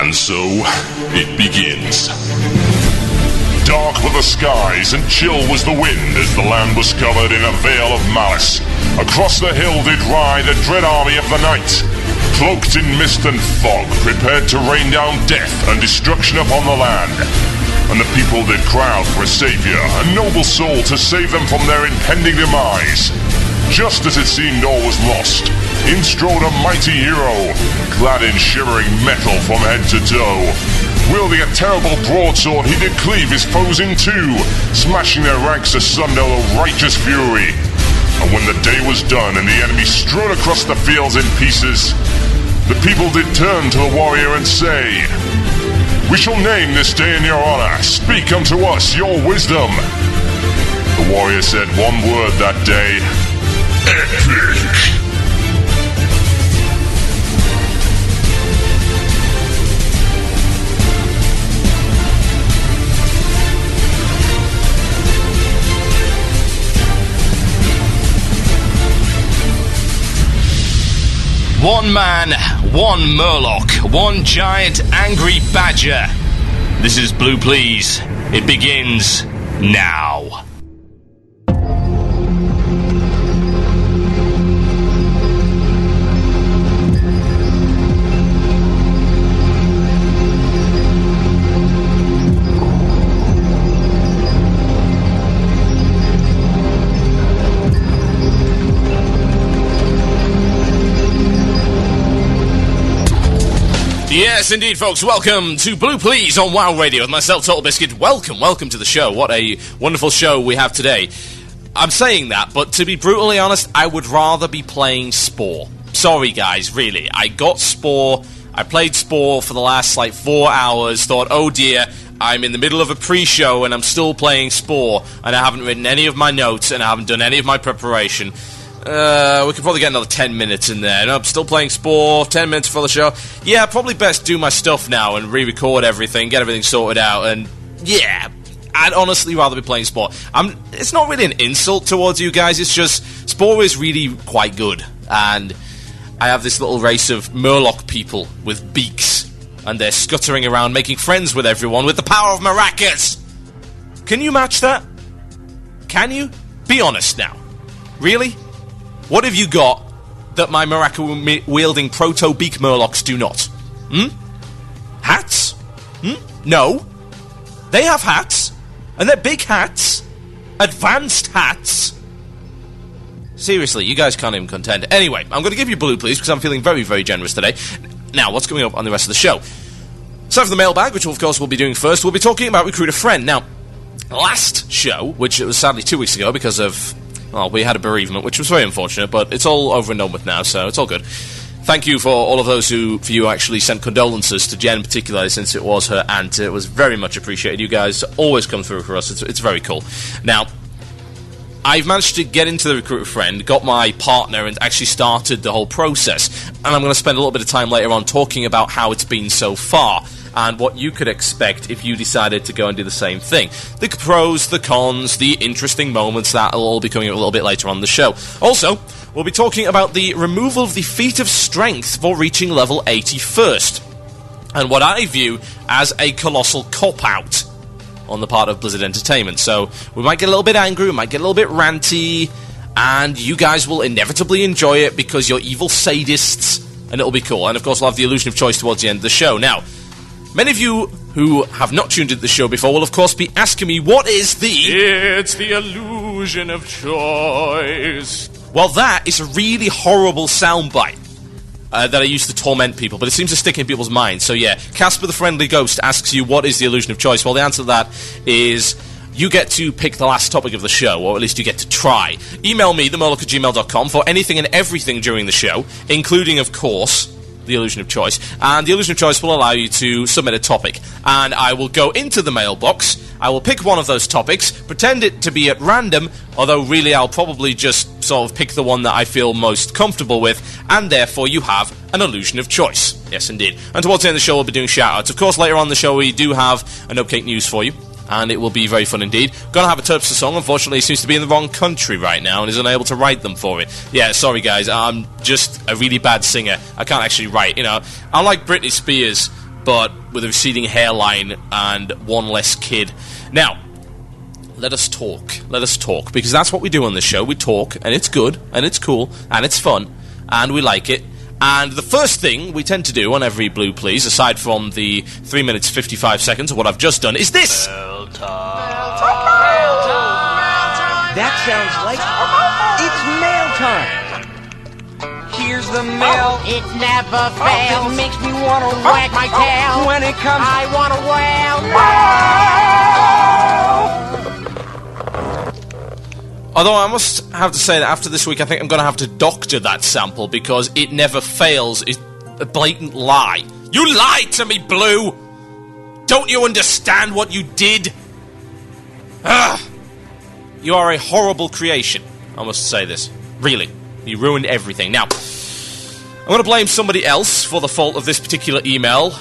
And so, it begins. Dark were the skies, and chill was the wind, as the land was covered in a veil of malice. Across the hill did ride a dread army of the night, cloaked in mist and fog, prepared to rain down death and destruction upon the land. And the people did crowd for a savior, a noble soul to save them from their impending demise. Just as it seemed all was lost, in strode a mighty hero, clad in shivering metal from head to toe. Wielding a terrible broadsword, he did cleave his foes in two, smashing their ranks asunder with righteous fury. And when the day was done and the enemy strode across the fields in pieces, the people did turn to the warrior and say, "We shall name this day in your honor. Speak unto us your wisdom." The warrior said one word that day: epic. One man, one Murloc, one giant angry badger. This is Blue Plz. It begins now. Yes, indeed, folks. Welcome to Blue Plz on WoW Radio with myself, TotalBiscuit. Welcome to the show. What a wonderful show we have today. I'm saying that, but to be brutally honest, I would rather be playing Spore. Sorry, guys, really. I got Spore. I played Spore for the last, 4 hours. Thought, oh dear, I'm in the middle of a pre-show and I'm still playing Spore, and I haven't written any of my notes and I haven't done any of my preparation. We could probably get another 10 minutes in there. No, I'm still playing Spore, 10 minutes for the show. Yeah, probably best do my stuff now and re-record everything, get everything sorted out, and yeah, I'd honestly rather be playing Spore. It's not really an insult towards you guys, it's just, Spore is really quite good, and I have this little race of Murloc people with beaks, and they're scuttering around making friends with everyone with the power of maracas! Can you match that? Can you? Be honest now. Really? What have you got that my maraca-wielding proto-beak Murlocs do not? Hats? No. They have hats. And they're big hats. Advanced hats. Seriously, you guys can't even contend. Anyway, I'm going to give you Blue Plz because I'm feeling very, very generous today. Now, what's coming up on the rest of the show? So for the mailbag, which of course we'll be doing first, we'll be talking about Recruit a Friend. Now, last show, which it was sadly 2 weeks ago because of... well, we had a bereavement, which was very unfortunate, but it's all over and done with now, so it's all good. Thank you for all of those who actually sent condolences to Jen, particularly since it was her aunt. It was very much appreciated. You guys always come through for us. It's very cool. Now, I've managed to get into the Recruit a Friend, got my partner, and actually started the whole process. And I'm going to spend a little bit of time later on talking about how it's been so far, and what you could expect if you decided to go and do the same thing. The pros, the cons, the interesting moments, that'll all be coming up a little bit later on in the show. Also, we'll be talking about the removal of the feat of strength for reaching level 81st, and what I view as a colossal cop-out on the part of Blizzard Entertainment. So, we might get a little bit angry, we might get a little bit ranty, and you guys will inevitably enjoy it because you're evil sadists, and it'll be cool. And of course, we'll have the illusion of choice towards the end of the show. Now, many of you who have not tuned into the show before will, of course, be asking me, what is the... It's the illusion of choice. Well, that is a really horrible soundbite that I use to torment people, but it seems to stick in people's minds. So, yeah, Casper the Friendly Ghost asks you, what is the illusion of choice? Well, the answer to that is... you get to pick the last topic of the show, or at least you get to try. Email me, themurloc@gmail.com, for anything and everything during the show, including, of course... the illusion of choice, and the illusion of choice will allow you to submit a topic, and I will go into the mailbox, I will pick one of those topics, pretend it to be at random, although really I'll probably just sort of pick the one that I feel most comfortable with, and therefore you have an illusion of choice. Yes, indeed. And towards the end of the show, we'll be doing shout-outs. Of course, later on in the show, we do have an Upcake News for you, and it will be very fun indeed. Gonna have a Terpster song. Unfortunately, he seems to be in the wrong country right now and is unable to write them for it. Yeah, sorry guys, I'm just a really bad singer. I can't actually write, you know. Unlike Britney Spears, but with a receding hairline and one less kid. Now, let us talk. Let us talk, because that's what we do on this show. We talk, and it's good, and it's cool, and it's fun, and we like it. And the first thing we tend to do on every Blue Plz, aside from the 3 minutes 55 seconds of what I've just done, is this! Mail time. That sounds like it's mail time. Here's the mail. It never fails. It makes me want to wag my tail. When it comes, I want to wail. Although I must have to say that after this week, I think I'm going to have to doctor that sample, because it never fails is a blatant lie. You lied to me, Blue! Don't you understand what you did? Ugh! You are a horrible creation. I must say this. Really. You ruined everything. Now, I'm going to blame somebody else for the fault of this particular email,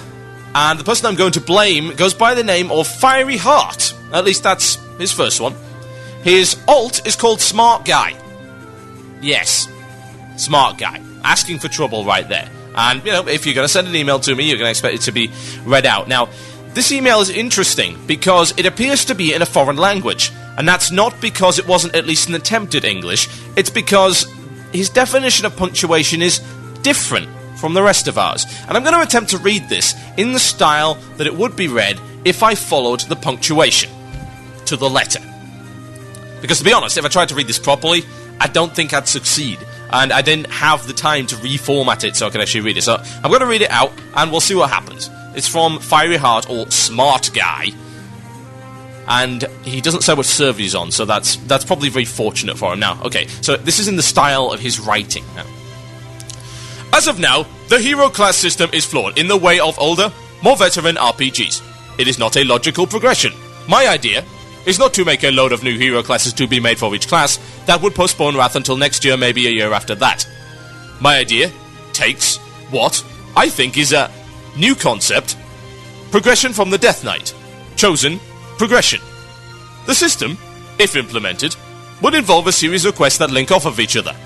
and the person I'm going to blame goes by the name of Fiery Heart. At least that's his first one. His alt is called Smart Guy. Yes, Smart Guy. Asking for trouble right there. And, you know, if you're going to send an email to me, you're going to expect it to be read out. Now, this email is interesting because it appears to be in a foreign language. And that's not because it wasn't at least an attempt at English. It's because his definition of punctuation is different from the rest of ours. And I'm going to attempt to read this in the style that it would be read if I followed the punctuation to the letter. Because to be honest, if I tried to read this properly, I don't think I'd succeed. And I didn't have the time to reformat it so I could actually read it. So I'm going to read it out, and we'll see what happens. It's from Fiery Heart, or Smart Guy. And he doesn't say what server he's on, so that's probably very fortunate for him. Now, okay, so this is in the style of his writing. Now, as of now, the hero class system is flawed in the way of older, more veteran RPGs. It is not a logical progression. My idea is not to make a load of new hero classes to be made for each class. That would postpone Wrath until next year, maybe a year after that. My idea takes what I think is a new concept: progression from the Death Knight. Chosen progression. The system, if implemented, would involve a series of quests that link off of each other.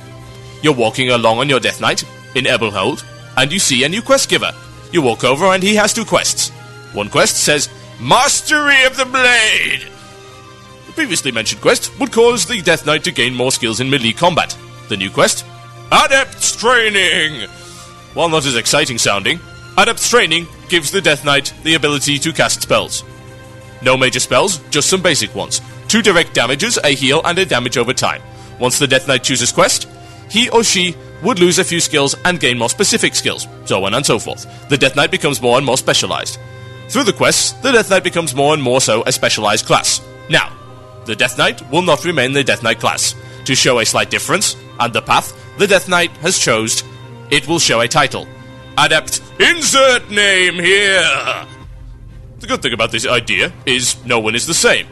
You're walking along on your Death Knight in Ebelhold, and you see a new quest giver. You walk over and he has two quests. One quest says, Mastery of the Blade! The previously mentioned quest would cause the Death Knight to gain more skills in melee combat. The new quest, Adept's Training! While not as exciting sounding, Adept's Training gives the Death Knight the ability to cast spells. No major spells, just some basic ones. 2 direct damages, a heal, and a damage over time. Once the Death Knight chooses quest, he or she would lose a few skills and gain more specific skills, so on and so forth. The Death Knight becomes more and more specialized. Through the quests, the Death Knight becomes more and more so a specialized class. Now, the Death Knight will not remain the Death Knight class. To show a slight difference, and the path the Death Knight has chose, it will show a title. Adept, insert name here! The good thing about this idea is no one is the same.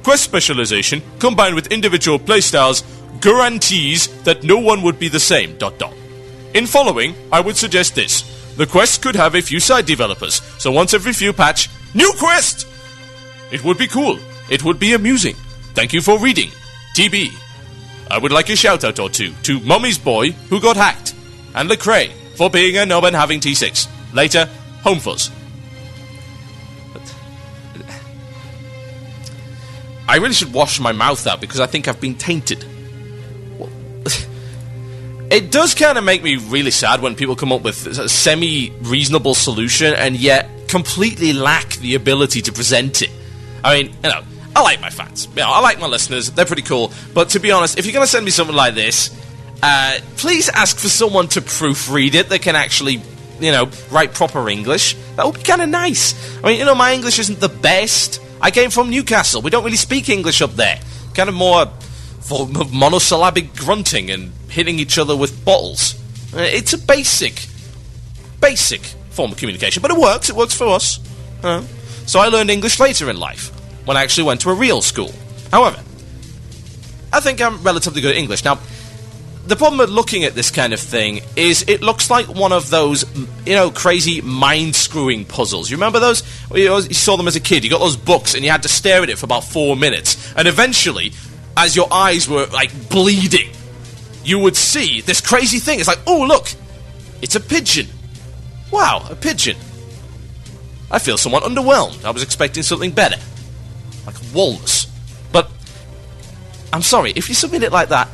Quest specialization, combined with individual playstyles, guarantees that no one would be the same, ... In following, I would suggest this. The quest could have a few side developers, so once every few patch, new quest! It would be cool. It would be amusing. Thank you for reading. TB. I would like a shout-out or two to Mummy's Boy, who got hacked, and Lecrae, for being a knob and having T6. Later, Home Fuzz. I really should wash my mouth out because I think I've been tainted. It does kind of make me really sad when people come up with a semi-reasonable solution and yet completely lack the ability to present it. I mean, you know, I like my fans. You know, I like my listeners. They're pretty cool. But to be honest, if you're going to send me something like this, please ask for someone to proofread it that can actually, you know, write proper English. That would be kind of nice. I mean, you know, my English isn't the best. I came from Newcastle. We don't really speak English up there. Kind of more form of monosyllabic grunting and hitting each other with bottles. It's a basic form of communication, but it works. It works for us. So I learned English later in life, when I actually went to a real school. However, I think I'm relatively good at English. Now, the problem with looking at this kind of thing is it looks like one of those, you know, crazy mind-screwing puzzles. You remember those? You saw them as a kid. You got those books and you had to stare at it for about 4 minutes. And eventually, as your eyes were, like, bleeding, you would see this crazy thing. It's like, oh, look, it's a pigeon. Wow, a pigeon. I feel somewhat underwhelmed. I was expecting something better. Like walnuts. But, I'm sorry, if you submit it like that,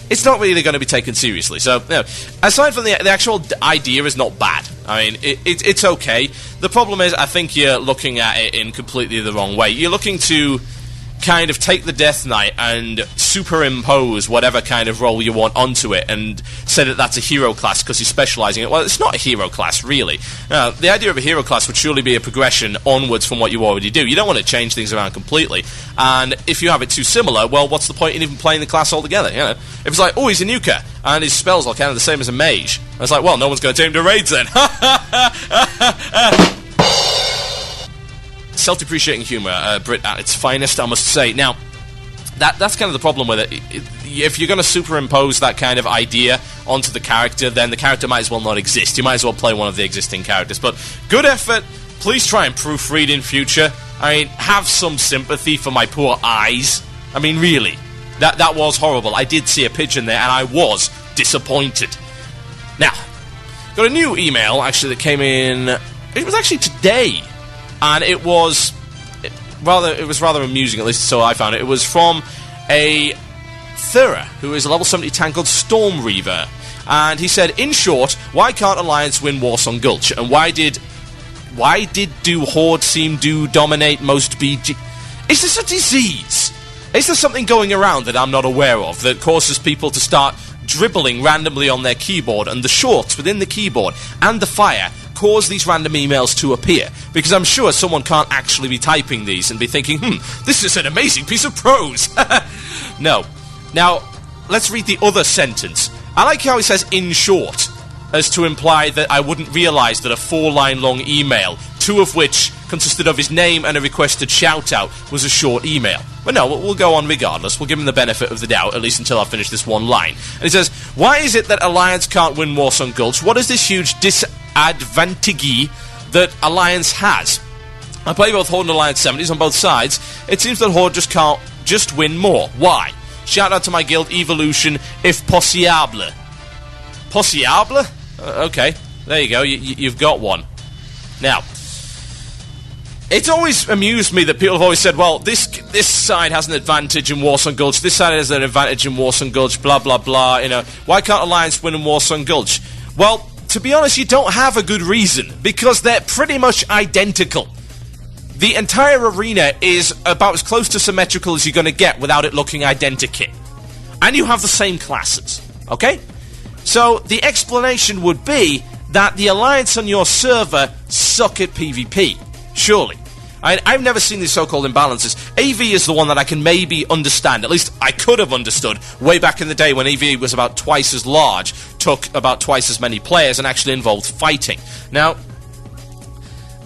it's not really going to be taken seriously. So, you know, aside from the actual idea is not bad. I mean, it's okay. The problem is, I think you're looking at it in completely the wrong way. You're looking to kind of take the Death Knight and superimpose whatever kind of role you want onto it and say that that's a hero class because he's specialising in it. Well, it's not a hero class, really. The idea of a hero class would surely be a progression onwards from what you already do. You don't want to change things around completely. And if you have it too similar, well, what's the point in even playing the class altogether? You know, if it's like, oh, he's a nuker, and his spells are kind of the same as a mage. It's like, well, no one's going to take him to raids then. Self-depreciating humour, Brit at its finest, I must say. Now, that's kind of the problem with it. If you're going to superimpose that kind of idea onto the character, then the character might as well not exist. You might as well play one of the existing characters. But good effort. Please try and proofread in future. I mean, have some sympathy for my poor eyes. I mean, really. That was horrible. I did see a pigeon there, and I was disappointed. Now, got a new email, actually, that came in... It was actually today. And it was rather amusing, at least so I found it. It was from a Thura, who is a level 70 tank called Storm Reaver. And he said, in short, why can't Alliance win Warsong Gulch? And why did do Horde seem to dominate most BG? Is this a disease? Is there something going around that I'm not aware of that causes people to start dribbling randomly on their keyboard, and the shorts within the keyboard and the fire cause these random emails to appear? Because I'm sure someone can't actually be typing these and be thinking, this is an amazing piece of prose. No. Now, let's read the other sentence. I like how he says, in short, as to imply that I wouldn't realise that a 4-line long email, 2 of which consisted of his name and a requested shout-out, was a short email. But no, we'll go on regardless. We'll give him the benefit of the doubt, at least until I finish this one line. And he says, why is it that Alliance can't win Warsong Gulch? What is this huge disadvantage that Alliance has? I play both Horde and Alliance 70s on both sides. It seems that Horde just can't win more. Why? Shout out to my guild, Evolution, if possible. Possible? Okay, there you go, you've got one. Now, it's always amused me that people have always said, well, this side has an advantage in Warsong Gulch, this side has an advantage in Warsong Gulch, blah, blah, blah, you know. Why can't Alliance win in Warsong Gulch? Well, to be honest, you don't have a good reason, because they're pretty much identical. The entire arena is about as close to symmetrical as you're going to get without it looking identical. And you have the same classes, okay? So, the explanation would be that the Alliance on your server suck at PvP. Surely. I've never seen these so-called imbalances. AV is the one that I can maybe understand. At least I could have understood way back in the day when AV was about twice as large, took about twice as many players, and actually involved fighting. Now,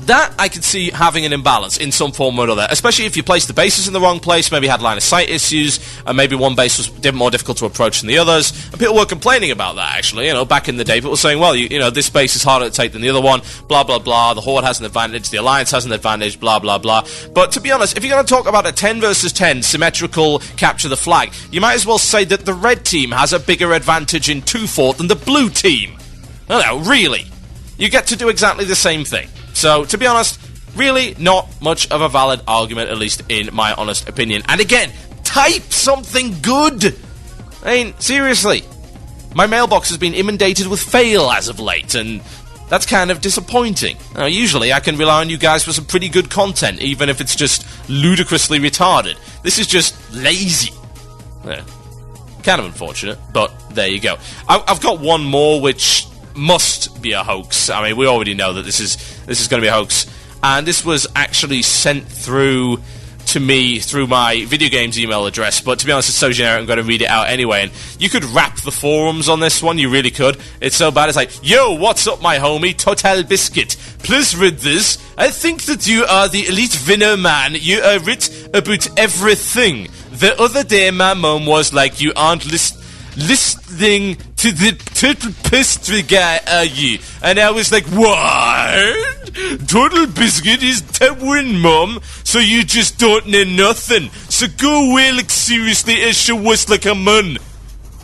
that I could see having an imbalance in some form or another, especially if you placed the bases in the wrong place, maybe had line of sight issues, and maybe one base was more difficult to approach than the others. And people were complaining about that, actually, you know, back in the day. People were saying, well, you know, this base is harder to take than the other one, blah, blah, blah, the Horde has an advantage, the Alliance has an advantage, blah, blah, blah. But to be honest, if you're going to talk about a 10 versus 10 symmetrical capture the flag, you might as well say that the red team has a bigger advantage in 2-fort than the blue team. No, really. You get to do exactly the same thing. So, to be honest, really not much of a valid argument, at least in my honest opinion. And again, type something good! I mean, seriously. My mailbox has been inundated with fail as of late, and that's kind of disappointing. Now, usually I can rely on you guys for some pretty good content, even if it's just ludicrously retarded. This is just lazy. Yeah. Kind of unfortunate, but there you go. I've got one more, which must be a hoax. I mean, we already know that this is going to be a hoax, and this was actually sent through to me through my video games email address, but to be honest, it's so generic, I'm going to read it out anyway. And you could rap the forums on this one, you really could. It's so bad, it's like, yo, what's up, my homie, TotalBiscuit? Please read this. I think that you are the elite winner, man. You are rich about everything. The other day, my mom was like, you aren't listening to the TotalBiscuit guy, are you? And I was like, what? TotalBiscuit is to win, Mom, so you just don't know nothing. So go away, like, seriously, and show us like a man.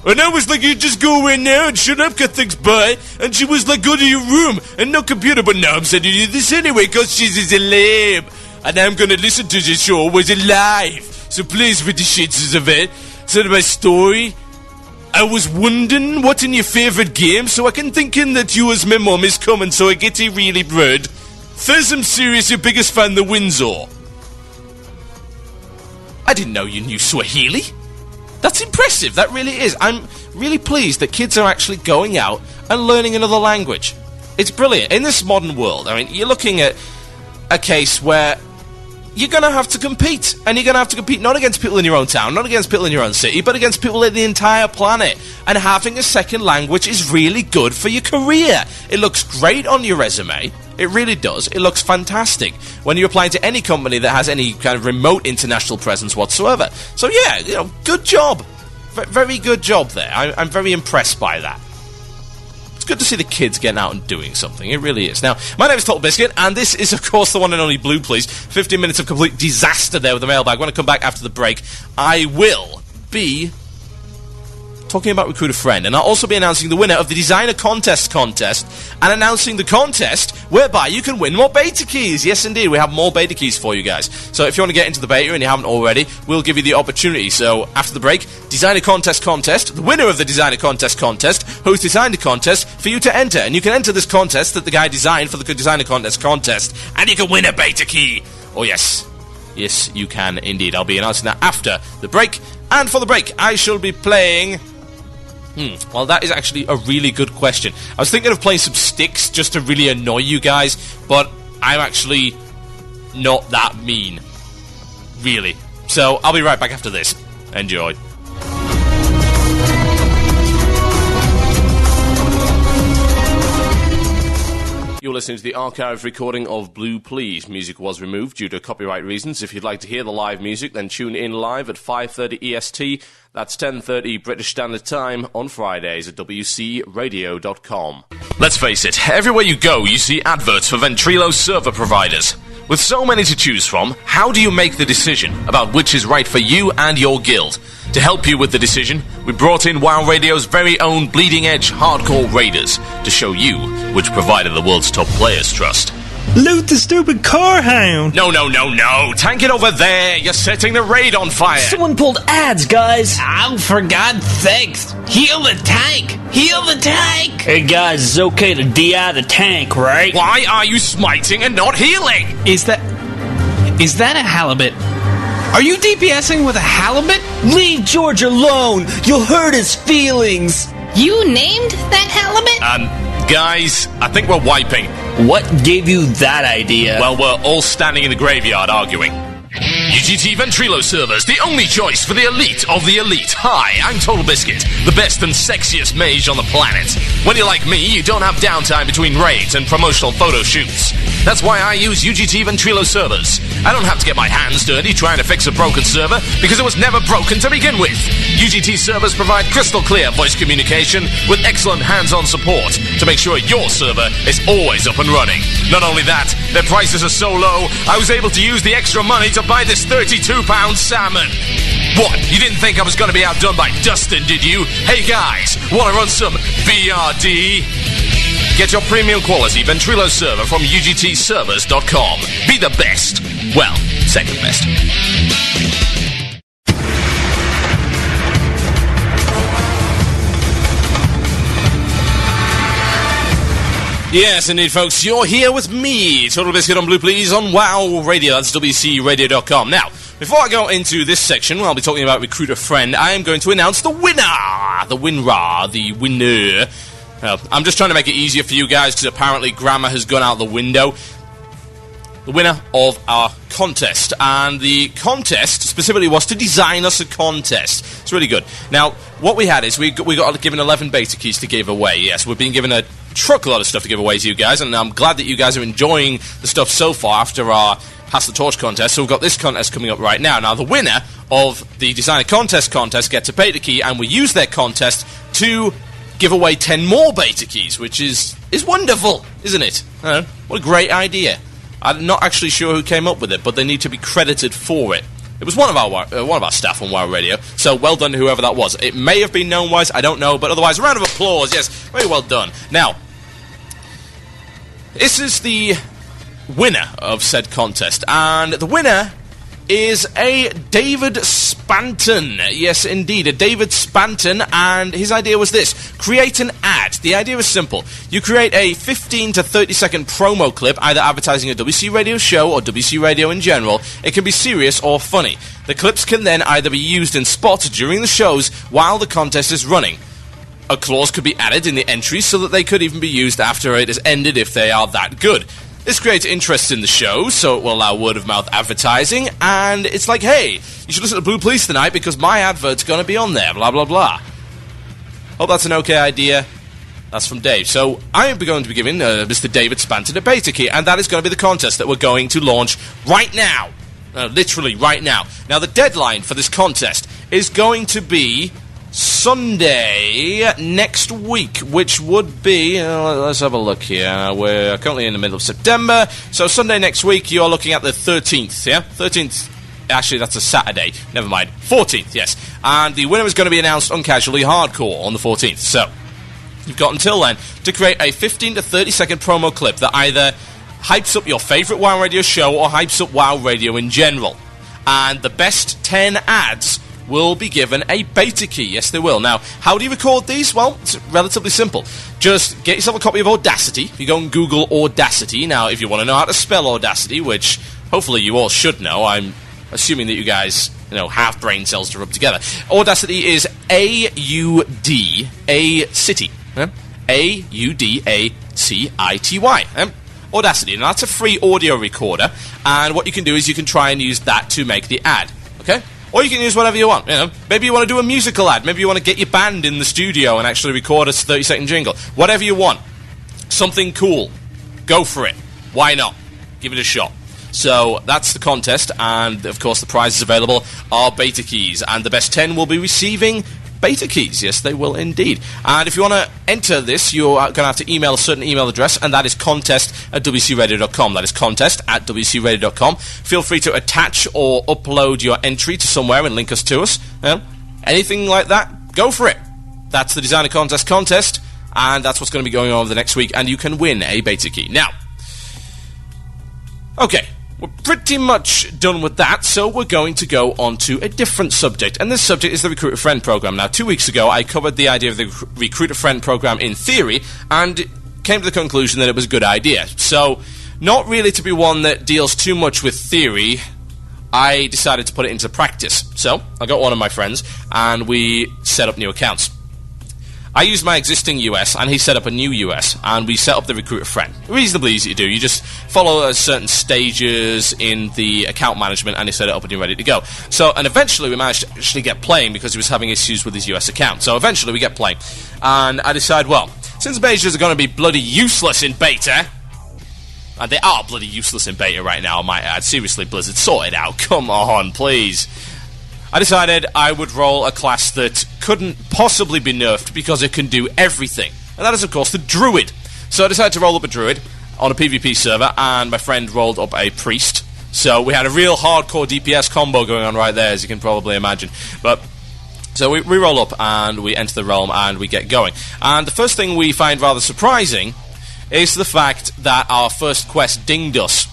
And I was like, you just go away now and shut up, 'cause thanks, bye. And she was like, go to your room and no computer. But now I'm sending you this anyway, 'cause she's a celeb. And I'm gonna listen to the show was live. So please, for the shits of it, send my story. I was wondering what in your favourite game, so I can thinking that you as my mum is coming, so I get it really bread. First, I'm serious, your biggest fan, the Windsor. I didn't know you knew Swahili. That's impressive, that really is. I'm really pleased that kids are actually going out and learning another language. It's brilliant. In this modern world, I mean, you're looking at a case where you're going to have to compete. And you're going to have to compete not against people in your own town, not against people in your own city, but against people in the entire planet. And having a second language is really good for your career. It looks great on your resume. It really does. It looks fantastic when you're applying to any company that has any kind of remote international presence whatsoever. So yeah, you know, good job. Very good job there. I'm very impressed by that. It's good to see the kids getting out and doing something. It really is. Now, my name is TotalBiscuit, and this is, of course, the one and only Blue Plz. 15 minutes of complete disaster there with the mailbag. When I come back after the break, I will be talking about Recruit a Friend, and I'll also be announcing the winner of the Designer Contest and announcing the contest whereby you can win more beta keys. Yes, indeed, we have more beta keys for you guys. So if you want to get into the beta and you haven't already, we'll give you the opportunity. So after the break, Designer Contest, the winner of the Designer Contest, who's designed the contest for you to enter. And you can enter this contest that the guy designed for the Designer Contest, and you can win a beta key. Oh, yes. Yes, you can indeed. I'll be announcing that after the break. And for the break, I shall be playing... Well, that is actually a really good question. I was thinking of playing some sticks just to really annoy you guys, but I'm actually not that mean. Really. So, I'll be right back after this. Enjoy. You're listening to the archive recording of Blue Plz. Music was removed due to copyright reasons. If you'd like to hear the live music, then tune in live at 5:30 EST. That's 10:30 British Standard Time on Fridays at WCRadio.com. Let's face it, everywhere you go, you see adverts for Ventrilo server providers. With so many to choose from, how do you make the decision about which is right for you and your guild? To help you with the decision, we brought in WoW Radio's very own bleeding-edge hardcore raiders to show you which provider the world's top players trust. Loot the stupid car hound! No. Tank it over there! You're setting the raid on fire! Someone pulled ads, guys! Oh, for God's sakes! Heal the tank! Heal the tank! Hey, guys, it's okay to DI the tank, right? Why are you smiting and not healing? Is that a halibut? Are you DPSing with a halibut? Leave George alone! You'll hurt his feelings! You named that halibut? Guys, I think we're wiping. What gave you that idea? Well, we're all standing in the graveyard arguing. UGT Ventrilo servers, the only choice for the elite of the elite. Hi, I'm TotalBiscuit, the best and sexiest mage on the planet. When you're like me, you don't have downtime between raids and promotional photo shoots. That's why I use UGT Ventrilo servers. I don't have to get my hands dirty trying to fix a broken server, because it was never broken to begin with. UGT servers provide crystal clear voice communication with excellent hands-on support to make sure your server is always up and running. Not only that, their prices are so low, I was able to use the extra money to buy this £32 salmon. What? You didn't think I was going to be outdone by Dustin, did you? Hey guys, want to run some BRD? Get your premium quality Ventrilo server from UGTservers.com. Be the best. Well, second best. Yes, indeed, folks. You're here with me, TotalBiscuit on Blue Plz on WoW Radio. That's WCRadio.com. Now, before I go into this section, where I'll be talking about Recruit a Friend, I am going to announce the winner! The winner. I'm just trying to make it easier for you guys, because apparently grammar has gone out the window. The winner of our contest. And the contest specifically was to design us a contest. It's really good. Now, what we had is we got given 11 beta keys to give away. Yes, we've been given a truckload of stuff to give away to you guys, and I'm glad that you guys are enjoying the stuff so far after our Pass the Torch contest. So we've got this contest coming up right now. Now, the winner of the Designer Contest gets a beta key, and we use their contest to give away 10 more beta keys, which is wonderful, isn't it? What a great idea. I'm not actually sure who came up with it, but they need to be credited for it. It was one of our staff on WoW Radio, so well done to whoever that was. It may have been known-wise, I don't know, but otherwise, a round of applause, yes, very well done. Now, this is the winner of said contest, and the winner is a David Spanton. Yes, indeed, a David Spanton, and his idea was this: create an ad. The idea is simple. You create a 15 to 30 second promo clip, either advertising a WC Radio show or WC Radio in general. It can be serious or funny. The clips can then either be used in spots during the shows while the contest is running. A clause could be added in the entries so that they could even be used after it has ended if they are that good. This creates interest in the show, so it will allow word-of-mouth advertising, and it's like, hey, you should listen to Blue Plz tonight because my advert's going to be on there, blah, blah, blah. Hope that's an okay idea. That's from Dave. So I am going to be giving Mr. David Spanton a beta key, and that is going to be the contest that we're going to launch right now. Literally right now. Now, the deadline for this contest is going to be Sunday next week, which would be, let's have a look here, we're currently in the middle of September, so Sunday next week you're looking at the 13th, yeah? 13th, actually that's a Saturday, never mind, 14th, yes, and the winner is going to be announced on Casually Hardcore on the 14th, so you've got until then to create a 15 to 30 second promo clip that either hypes up your favourite WoW Radio show or hypes up WoW Radio in general, and the best 10 ads will be given a beta key. Yes, they will. Now, how do you record these? Well, it's relatively simple. Just get yourself a copy of Audacity. You go and Google Audacity. Now, if you want to know how to spell Audacity, which hopefully you all should know, I'm assuming that you guys, have brain cells to rub together. Audacity is A-U-D-A-City. A-U-D-A-C-I-T-Y. Audacity. Now, that's a free audio recorder, and what you can do is you can try and use that to make the ad. Okay? Or you can use whatever you want, Maybe you want to do a musical ad. Maybe you want to get your band in the studio and actually record a 30-second jingle. Whatever you want. Something cool. Go for it. Why not? Give it a shot. So, that's the contest, and, of course, the prizes available are beta keys, and the best 10 will be receiving beta keys. Yes, they will indeed. And if you want to enter this, you're going to have to email a certain email address, and that is contest@wcradio.com. That is contest@wcradio.com. Feel free to attach or upload your entry to somewhere and link us to us. Anything like that, go for it. That's the Designer Contest, and that's what's going to be going on over the next week, and you can win a beta key. Now, okay. We're pretty much done with that, so we're going to go on to a different subject, and this subject is the Recruit a Friend program. Now, 2 weeks ago, I covered the idea of the Recruit a Friend program in theory, and came to the conclusion that it was a good idea. So, not really to be one that deals too much with theory, I decided to put it into practice. So, I got one of my friends, and we set up new accounts. I used my existing US, and he set up a new US, and we set up the Recruit a Friend. Reasonably easy to do. You just follow certain stages in the account management, and you set it up and you're ready to go. So, and eventually we managed to actually get playing because he was having issues with his US account. So eventually we get playing. And I decide, well, since majors are going to be bloody useless in beta, and they are bloody useless in beta right now, I might add. Seriously, Blizzard, sort it out. Come on, please. I decided I would roll a class that couldn't possibly be nerfed because it can do everything. And that is, of course, the Druid. So I decided to roll up a Druid on a PvP server, and my friend rolled up a Priest. So we had a real hardcore DPS combo going on right there, as you can probably imagine. But so we roll up, and we enter the realm, and we get going. And the first thing we find rather surprising is the fact that our first quest dinged us.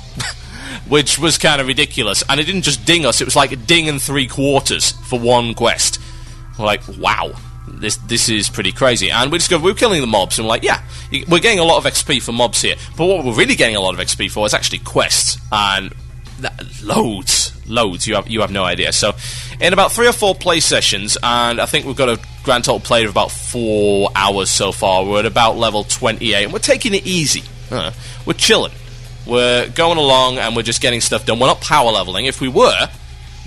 Which was kind of ridiculous. And it didn't just ding us, it was like a ding and 3/4 for one quest. We're like, wow, this is pretty crazy. And we discovered we were killing the mobs, and we're like, yeah, we're getting a lot of XP for mobs here. But what we're really getting a lot of XP for is actually quests. And loads. You have no idea. So, in about 3 or 4 play sessions, and I think we've got a grand total play of about 4 hours so far, we're at about level 28, and we're taking it easy. We're chilling. We're going along, and we're just getting stuff done. We're not power leveling. If we were,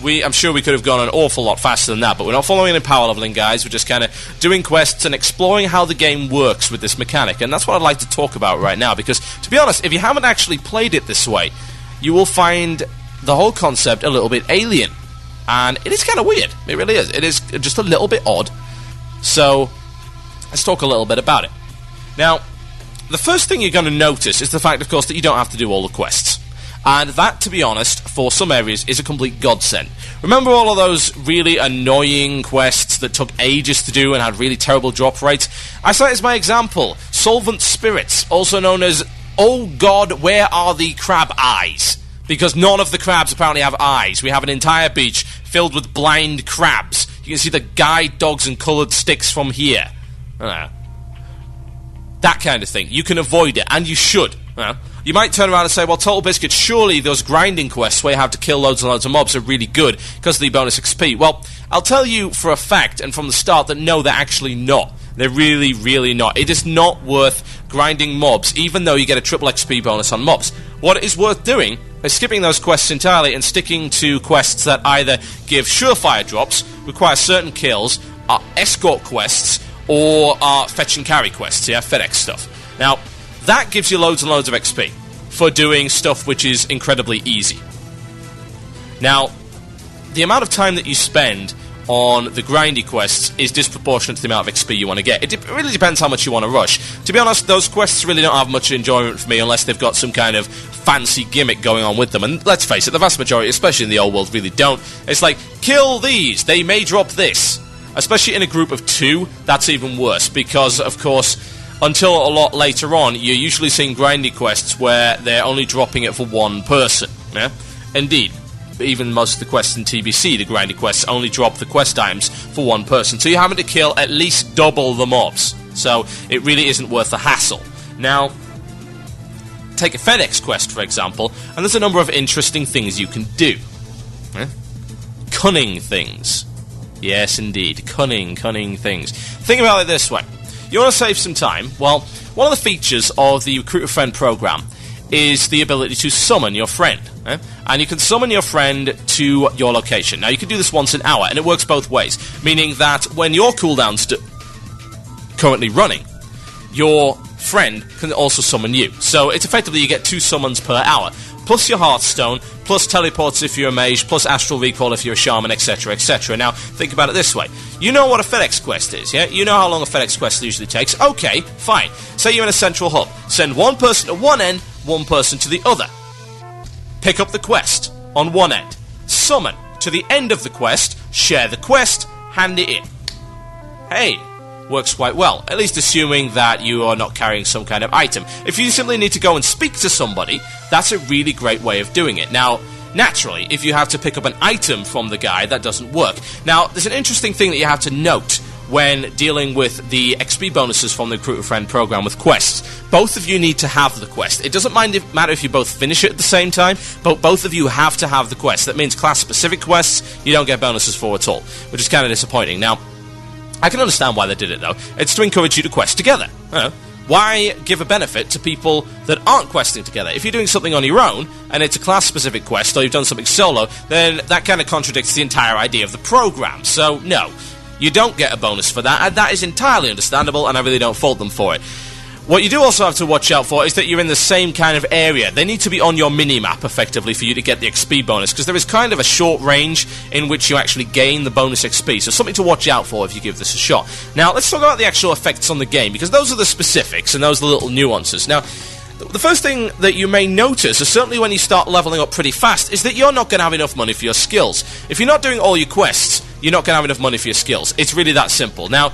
I'm sure we could have gone an awful lot faster than that, but we're not following any power leveling, guys. We're just kind of doing quests and exploring how the game works with this mechanic, and that's what I'd like to talk about right now, because, to be honest, if you haven't actually played it this way, you will find the whole concept a little bit alien, and it is kind of weird. It really is. It is just a little bit odd. So, let's talk a little bit about it. Now, the first thing you're going to notice is the fact, of course, that you don't have to do all the quests. And that, to be honest, for some areas is a complete godsend. Remember all of those really annoying quests that took ages to do and had really terrible drop rates? I cite as my example Solvent Spirits, also known as Oh God, Where Are the Crab Eyes? Because none of the crabs apparently have eyes. We have an entire beach filled with blind crabs. You can see the guide dogs and coloured sticks from here. That kind of thing. You can avoid it, and you should. You might turn around and say, well, TotalBiscuit, surely those grinding quests where you have to kill loads and loads of mobs are really good because of the bonus XP. Well, I'll tell you for a fact and from the start that no, they're actually not. They're really, really not. It is not worth grinding mobs, even though you get a triple XP bonus on mobs. What it is worth doing is skipping those quests entirely and sticking to quests that either give surefire drops, require certain kills, are escort quests, or are fetch and carry quests, FedEx stuff. Now, that gives you loads and loads of XP for doing stuff which is incredibly easy. Now, the amount of time that you spend on the grindy quests is disproportionate to the amount of XP you want to get. It really depends how much you want to rush. To be honest, those quests really don't have much enjoyment for me unless they've got some kind of fancy gimmick going on with them. And let's face it, the vast majority, especially in the old world, really don't. It's like, kill these, they may drop this. Especially in a group of 2, that's even worse, because, of course, until a lot later on, you're usually seeing grindy quests where they're only dropping it for one person. Yeah? Indeed. Even most of the quests in TBC, the grindy quests, only drop the quest items for one person. So you're having to kill at least double the mobs. So it really isn't worth the hassle. Now, take a FedEx quest, for example, and there's a number of interesting things you can do. Cunning things. Yes, indeed. Cunning things. Think about it this way. You want to save some time? Well, one of the features of the Recruit a Friend program is the ability to summon your friend. And you can summon your friend to your location. Now, you can do this once an hour, and it works both ways. Meaning that when your cooldown's currently running, your friend can also summon you. So it's effectively you get 2 summons per hour. Plus your Hearthstone, plus teleports if you're a mage, plus astral recall if you're a shaman, etc, etc. Now, think about it this way. You know what a FedEx quest is, yeah? You know how long a FedEx quest usually takes. Okay, fine. Say you're in a central hub. Send one person to one end, one person to the other. Pick up the quest on one end. Summon to the end of the quest, share the quest, hand it in. Hey, works quite well, at least assuming that you are not carrying some kind of item. If you simply need to go and speak to somebody, that's a really great way of doing it. Now, naturally, if you have to pick up an item from the guy, that doesn't work. Now, there's an interesting thing that you have to note when dealing with the XP bonuses from the Recruit a Friend program with quests. Both of you need to have the quest. It doesn't matter if you both finish it at the same time, but both of you have to have the quest. That means class-specific quests you don't get bonuses for at all, which is kind of disappointing. Now, I can understand why they did it, though. It's to encourage you to quest together. Why give a benefit to people that aren't questing together? If you're doing something on your own, and it's a class-specific quest, or you've done something solo, then that kind of contradicts the entire idea of the program. So, no, you don't get a bonus for that, and that is entirely understandable, and I really don't fault them for it. What you do also have to watch out for is that you're in the same kind of area. They need to be on your mini-map, effectively, for you to get the XP bonus, because there is kind of a short range in which you actually gain the bonus XP, so something to watch out for if you give this a shot. Now, let's talk about the actual effects on the game, because those are the specifics, and those are the little nuances. Now, the first thing that you may notice, certainly when you start leveling up pretty fast, is that you're not going to have enough money for your skills. If you're not doing all your quests, you're not going to have enough money for your skills. It's really that simple. Now,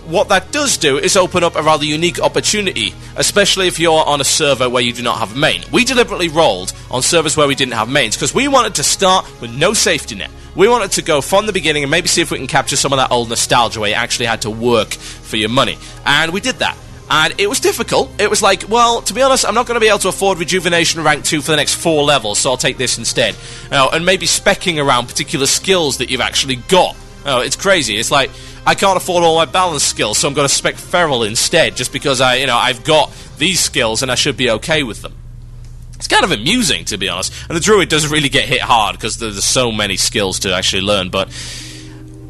what that does do is open up a rather unique opportunity, especially if you're on a server where you do not have a main. We deliberately rolled on servers where we didn't have mains, because we wanted to start with no safety net. We wanted to go from the beginning and maybe see if we can capture some of that old nostalgia where you actually had to work for your money. And we did that. And it was difficult. It was like, well, to be honest, I'm not going to be able to afford Rejuvenation Rank 2 for the next 4 levels, so I'll take this instead. And maybe speccing around particular skills that you've actually got. It's crazy. It's like, I can't afford all my balance skills, so I'm going to spec Feral instead, just because I've got these skills and I should be okay with them. It's kind of amusing, to be honest. And the Druid doesn't really get hit hard, because there's so many skills to actually learn, but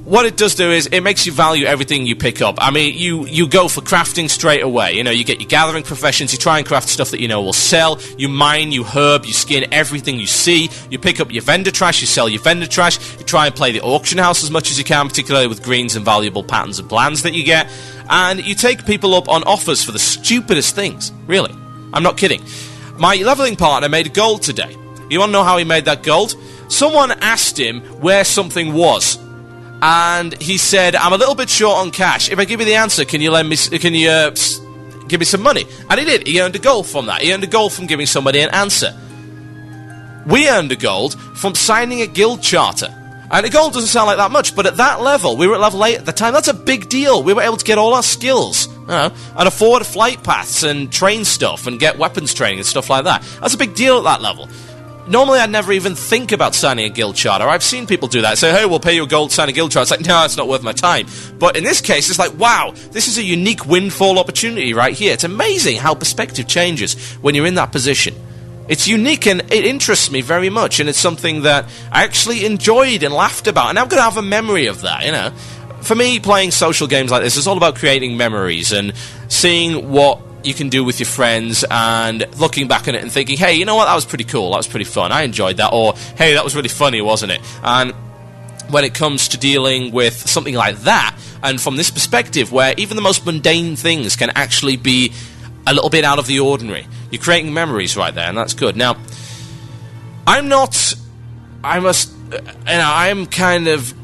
what it does do is it makes you value everything you pick up. I mean, you go for crafting straight away. You get your gathering professions, you try and craft stuff that you know will sell, you mine, you herb, you skin everything you see, you pick up your vendor trash, you sell your vendor trash, you try and play the auction house as much as you can, particularly with greens and valuable patterns and plans that you get, and you take people up on offers for the stupidest things. Really. I'm not kidding. My leveling partner made gold today. You want to know how he made that gold? someone asked him where something was, and he said, "I'm a little bit short on cash. If I give you the answer, can you give me some money?" And he did. He earned a gold from that. He earned a gold from giving somebody an answer. We earned a gold from signing a guild charter. And a gold doesn't sound like that much, but at that level, we were at level 8 at the time, that's a big deal. We were able to get all our skills, and afford flight paths and train stuff and get weapons training and stuff like that. That's a big deal at that level. Normally, I'd never even think about signing a guild charter. I've seen people do that. Say, "Hey, we'll pay you a gold to sign a guild charter." It's like, no, it's not worth my time. But in this case, it's like, wow, this is a unique windfall opportunity right here. It's amazing how perspective changes when you're in that position. It's unique and it interests me very much, and it's something that I actually enjoyed and laughed about, and I'm going to have a memory of that, you know. For me, playing social games like this is all about creating memories and seeing what you can do with your friends and looking back on it and thinking, hey, you know what, that was pretty cool, that was pretty fun, I enjoyed that, or hey, that was really funny, wasn't it? And when it comes to dealing with something like that, and from this perspective where even the most mundane things can actually be a little bit out of the ordinary, you're creating memories right there, and that's good. Now, I'm not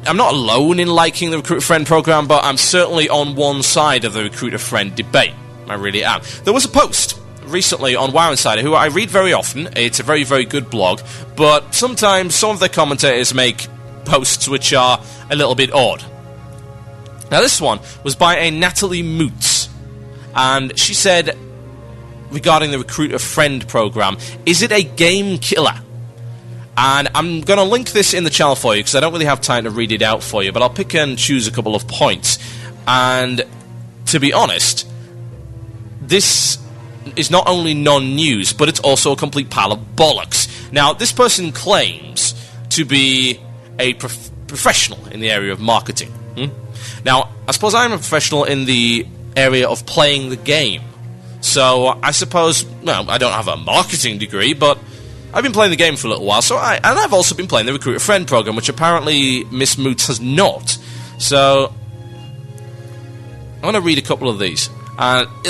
alone in liking the Recruit a Friend program, but I'm certainly on one side of the Recruit a Friend debate. I really am. There was a post recently on WoW Insider, who I read very often. It's a very, very good blog, but sometimes some of the commentators make posts which are a little bit odd. Now, this one was by a Natalie Moots, and she said, regarding the Recruit a Friend program, is it a game killer? And I'm going to link this in the channel for you, because I don't really have time to read it out for you, but I'll pick and choose a couple of points. And to be honest, this is not only non-news, but it's also a complete pile of bollocks. Now, this person claims to be a professional in the area of marketing. Now, I suppose I'm a professional in the area of playing the game. So, I suppose, well, I don't have a marketing degree, but I've been playing the game for a little while, and I've also been playing the Recruit a Friend program, which apparently Miss Moots has not. So, I want to read a couple of these.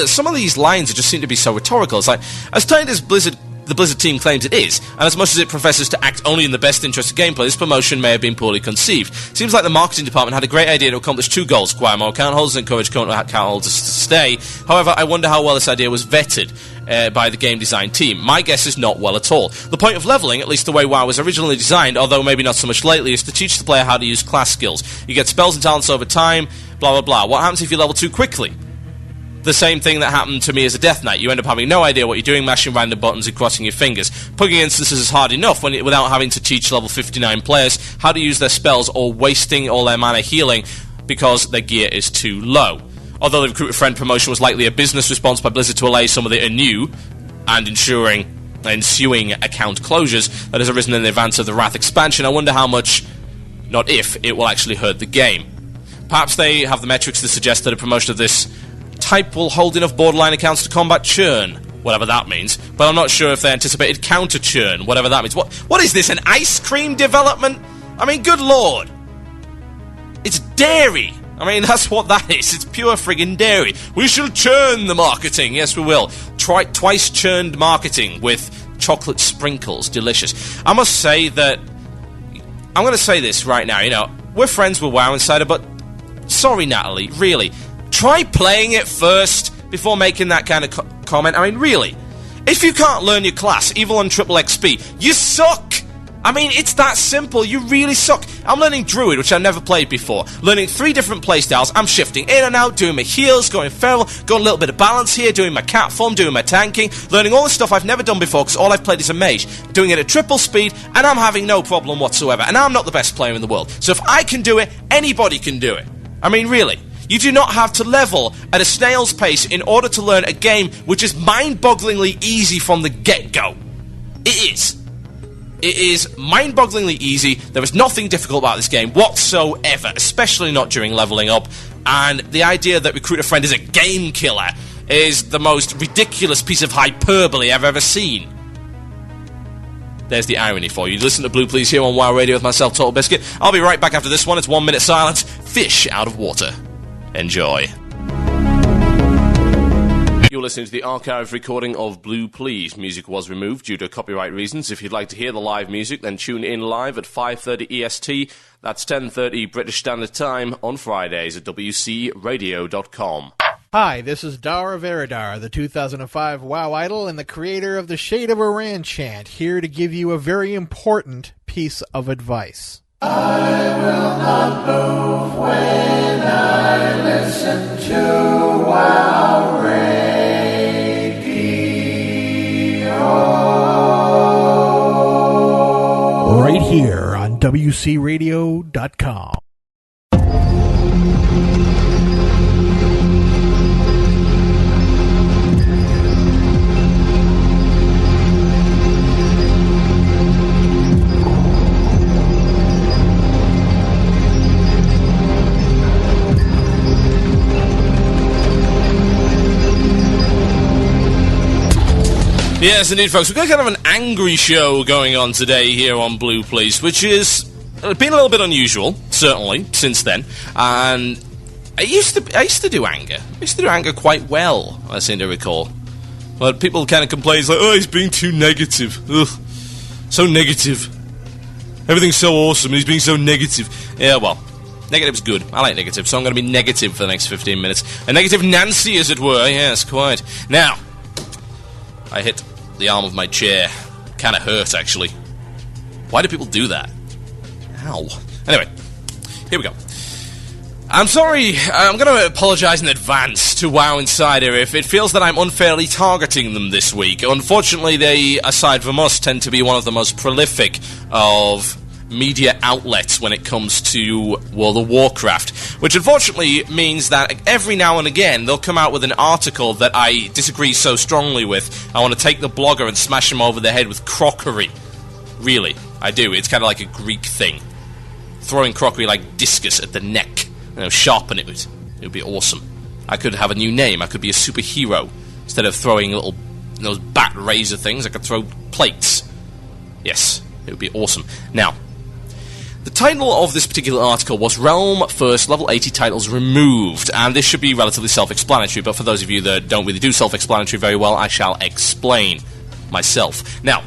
Some of these lines just seem to be so rhetorical. It's like, as tight as the Blizzard team claims it is, and as much as it professes to act only in the best interest of gameplay, this promotion may have been poorly conceived. Seems like the marketing department had a great idea to accomplish two goals: acquire more account holders and encourage current account holders to stay. However, I wonder how well this idea was vetted by the game design team. My guess is not well at all. The point of leveling, at least the way WoW was originally designed, although maybe not so much lately, is to teach the player how to use class skills. You get spells and talents over time, blah blah blah. What happens if you level too quickly? The same thing that happened to me as a Death Knight. You end up having no idea what you're doing, mashing random buttons and crossing your fingers. Pugging instances is hard enough without having to teach level 59 players how to use their spells or wasting all their mana healing because their gear is too low. Although the Recruit a Friend promotion was likely a business response by Blizzard to allay some of the anew and ensuing account closures that has arisen in advance of the Wrath expansion, I wonder how much, not if, it will actually hurt the game. Perhaps they have the metrics to suggest that a promotion of this type will hold enough borderline accounts to combat churn, whatever that means, but I'm not sure if they anticipated counter churn, whatever that means. What is this, an ice cream development? I mean, good lord. It's dairy. I mean, that's what that is. It's pure friggin' dairy. We shall churn the marketing. Yes, we will. Try twice churned marketing with chocolate sprinkles. Delicious. I must say that I'm going to say this right now. You know, we're friends with WoW Insider, but sorry, Natalie, really. Try playing it first before making that kind of comment. I mean, really. If you can't learn your class, Evil on triple XP, you suck! I mean, it's that simple. You really suck. I'm learning Druid, which I've never played before. Learning 3 different playstyles. I'm shifting in and out, doing my heals, going feral, got a little bit of balance here, doing my cat form, doing my tanking, learning all the stuff I've never done before because all I've played is a mage. Doing it at triple speed, and I'm having no problem whatsoever. And I'm not the best player in the world. So if I can do it, anybody can do it. I mean, really. You do not have to level at a snail's pace in order to learn a game which is mind-bogglingly easy from the get-go. It is. It is mind-bogglingly easy. There is nothing difficult about this game whatsoever, especially not during leveling up. And the idea that Recruit a Friend is a game killer is the most ridiculous piece of hyperbole I've ever seen. There's the irony for you. Listen to Blue Plz here on WoW Radio with myself, TotalBiscuit. I'll be right back after this one. It's 1 minute silence. Fish out of water. Enjoy. You're listening to the archived recording of Blue Plz. Music was removed due to copyright reasons. If you'd like to hear the live music, then tune in live at 5:30 EST. That's 10:30 British Standard Time on Fridays at wcradio.com. Hi, this is Dara Veradar, the 2005 WoW Idol and the creator of the Shade of Iran chant, here to give you a very important piece of advice. I will not move when I listen to WoW Radio. Right here on WCRadio.com. Yes, indeed, folks. We've got kind of an angry show going on today here on Blue Plz, which is been a little bit unusual, certainly, since then. And I used to do anger. I used to do anger quite well, I seem to recall. But people kind of complain, like, oh, he's being too negative. Ugh, so negative. Everything's so awesome, and he's being so negative. Yeah, well, negative's good. I like negative, so I'm going to be negative for the next 15 minutes. A negative Nancy, as it were. Yes, quite. Now, I hit the arm of my chair. Kind of hurt, actually. Why do people do that? Ow. Anyway, here we go. I'm sorry, I'm going to apologise in advance to WoW Insider if it feels that I'm unfairly targeting them this week. Unfortunately, they, aside from us, tend to be one of the most prolific of media outlets when it comes to World of Warcraft, which unfortunately means that every now and again they'll come out with an article that I disagree so strongly with. I want to take the blogger and smash him over the head with crockery. Really, I do. It's kind of like a Greek thing. Throwing crockery like discus at the neck. You know, sharpen it. It would be awesome. I could have a new name. I could be a superhero. Instead of throwing little those bat razor things, I could throw plates. Yes, it would be awesome. Now, the title of this particular article was Realm First Level 80 Titles Removed, and this should be relatively self-explanatory, but for those of you that don't really do self-explanatory very well, I shall explain myself. Now,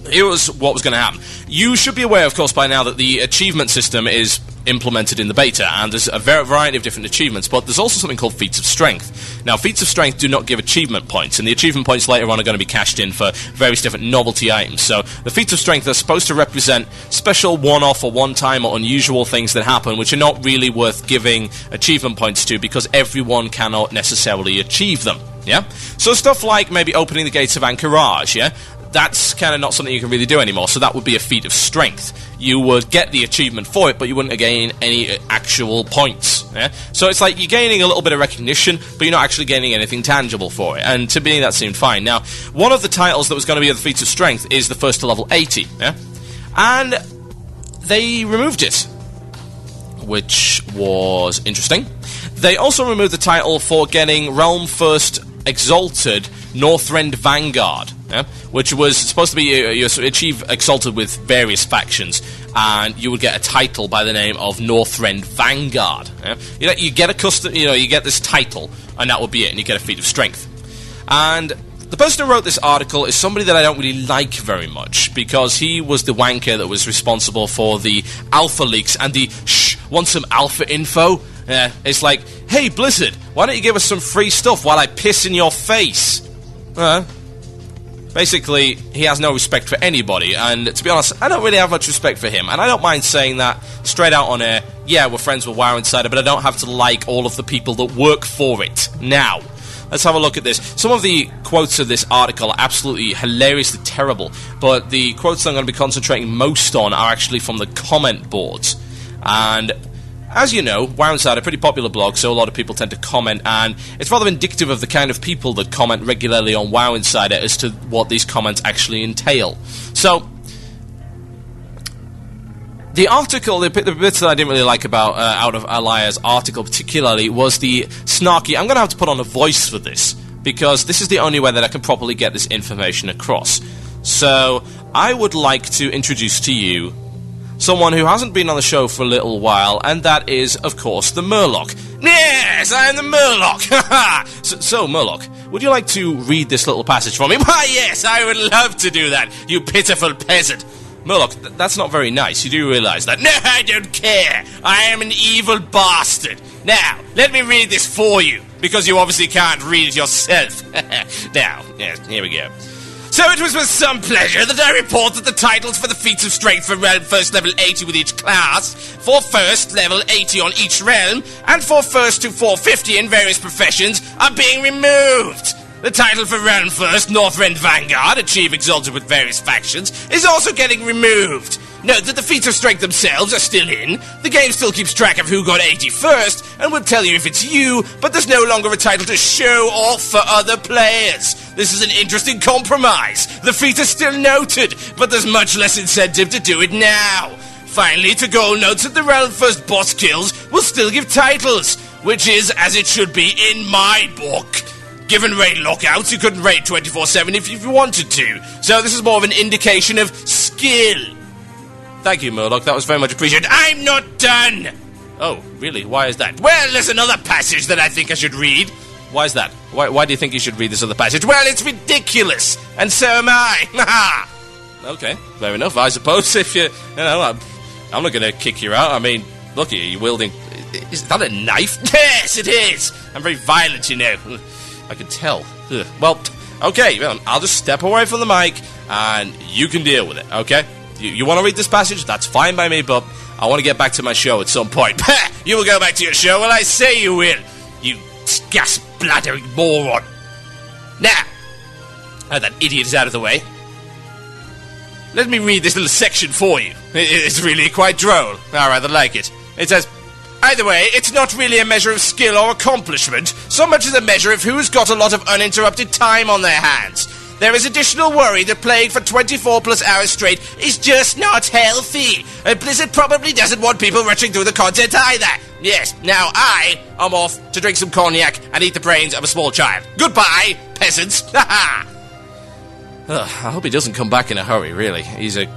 here was what was going to happen. You should be aware, of course, by now that the achievement system is implemented in the beta, and there's a variety of different achievements, but there's also something called feats of strength. Now, feats of strength do not give achievement points, and the achievement points later on are going to be cashed in for various different novelty items. So the feats of strength are supposed to represent special one-off or one-time or unusual things that happen, which are not really worth giving achievement points to because everyone cannot necessarily achieve them. Yeah? So stuff like maybe opening the gates of Anchorage, yeah? That's kind of not something you can really do anymore, so that would be a feat of strength. You would get the achievement for it, but you wouldn't gain any actual points. Yeah? So it's like you're gaining a little bit of recognition, but you're not actually gaining anything tangible for it. And to me, that seemed fine. Now, one of the titles that was going to be the feats of strength is the first to level 80. Yeah? And they removed it, which was interesting. They also removed the title for getting Realm First Exalted Northrend Vanguard, yeah? Which was supposed to be you achieve Exalted with various factions, and you would get a title by the name of Northrend Vanguard. Yeah? You get a custom, you get this title, and that would be it, and you get a feat of strength. And the person who wrote this article is somebody that I don't really like very much, because he was the wanker that was responsible for the alpha leaks and the want some alpha info? It's like, hey Blizzard, why don't you give us some free stuff while I piss in your face? Basically, he has no respect for anybody, and to be honest, I don't really have much respect for him, and I don't mind saying that straight out on air. Yeah, we're friends with WoW Insider, but I don't have to like all of the people that work for it. Now, let's have a look at this. Some of the quotes of this article are absolutely hilariously terrible, but the quotes that I'm going to be concentrating most on are actually from the comment boards. And as you know, WoW Insider, a pretty popular blog, so a lot of people tend to comment, and it's rather indicative of the kind of people that comment regularly on WoW Insider as to what these comments actually entail. So, the article, the bits that I didn't really like about out of Alaya's article particularly was the snarky, I'm going to have to put on a voice for this, because this is the only way that I can properly get this information across. So, I would like to introduce to you someone who hasn't been on the show for a little while, and that is, of course, the Murloc. Yes, I am the Murloc! so, Murloc, would you like to read this little passage for me? Why, yes, I would love to do that, you pitiful peasant. Murloc, that's not very nice, you do realise that? No, I don't care. I am an evil bastard. Now, let me read this for you, because you obviously can't read it yourself. Now, yes, here we go. So it was with some pleasure that I report that the titles for the feats of strength for realm first level 80 with each class, for first level 80 on each realm, and for first to 450 in various professions are being removed. The title for realm first, Northrend Vanguard, achieve exalted with various factions, is also getting removed. Note that the feats of strength themselves are still in. The game still keeps track of who got 80 first, and will tell you if it's you, but there's no longer a title to show off for other players. This is an interesting compromise. The feat is still noted, but there's much less incentive to do it now. Finally, to goal notes that the realm first boss kills will still give titles, which is as it should be in my book. Given raid lockouts, you couldn't raid 24/7 if you wanted to, so this is more of an indication of skill. Thank you, Murloc, that was very much appreciated. I'm not done! Oh, really? Why is that? Well, there's another passage that I think I should read. Why is that? Why do you think you should read this other passage? Well, it's ridiculous, and so am I. Okay, fair enough, I suppose. If you know, I'm not going to kick you out. I mean, look at you, you're wielding... Is that a knife? Yes, it is! I'm very violent, you know. I can tell. Ugh. Well, okay, I'll just step away from the mic, and you can deal with it, okay? You want to read this passage? That's fine by me, but I want to get back to my show at some point. You will go back to your show? Well, I say you will, you gas-bladdering moron. Now that idiot is out of the way, let me read this little section for you. It's really quite droll. I rather like it. It says, either way, it's not really a measure of skill or accomplishment, so much as a measure of who's got a lot of uninterrupted time on their hands. There is additional worry that playing for 24 plus hours straight is just not healthy, and Blizzard probably doesn't want people rushing through the content either. Yes, now I am off to drink some cognac and eat the brains of a small child. Goodbye, peasants. I hope he doesn't come back in a hurry, really. He's a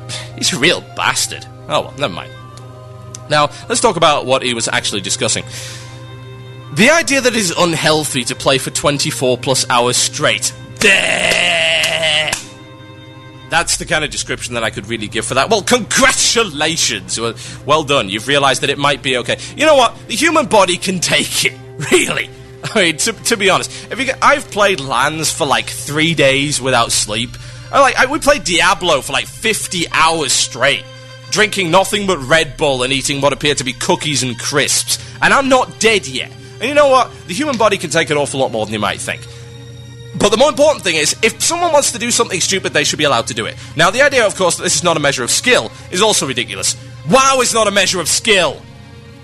real bastard. Oh well, never mind. Now, let's talk about what he was actually discussing. The idea that it is unhealthy to play for 24 plus hours straight. That's the kind of description that I could really give for that. Well, congratulations! Well done, you've realised that it might be okay. You know what? The human body can take it, really. I mean, to be honest, I've played LANs for like 3 days without sleep. We played Diablo for like 50 hours straight, drinking nothing but Red Bull and eating what appear to be cookies and crisps. And I'm not dead yet. And you know what? The human body can take an awful lot more than you might think. But the more important thing is, if someone wants to do something stupid, they should be allowed to do it. Now, the idea, of course, that this is not a measure of skill is also ridiculous. WoW is not a measure of skill.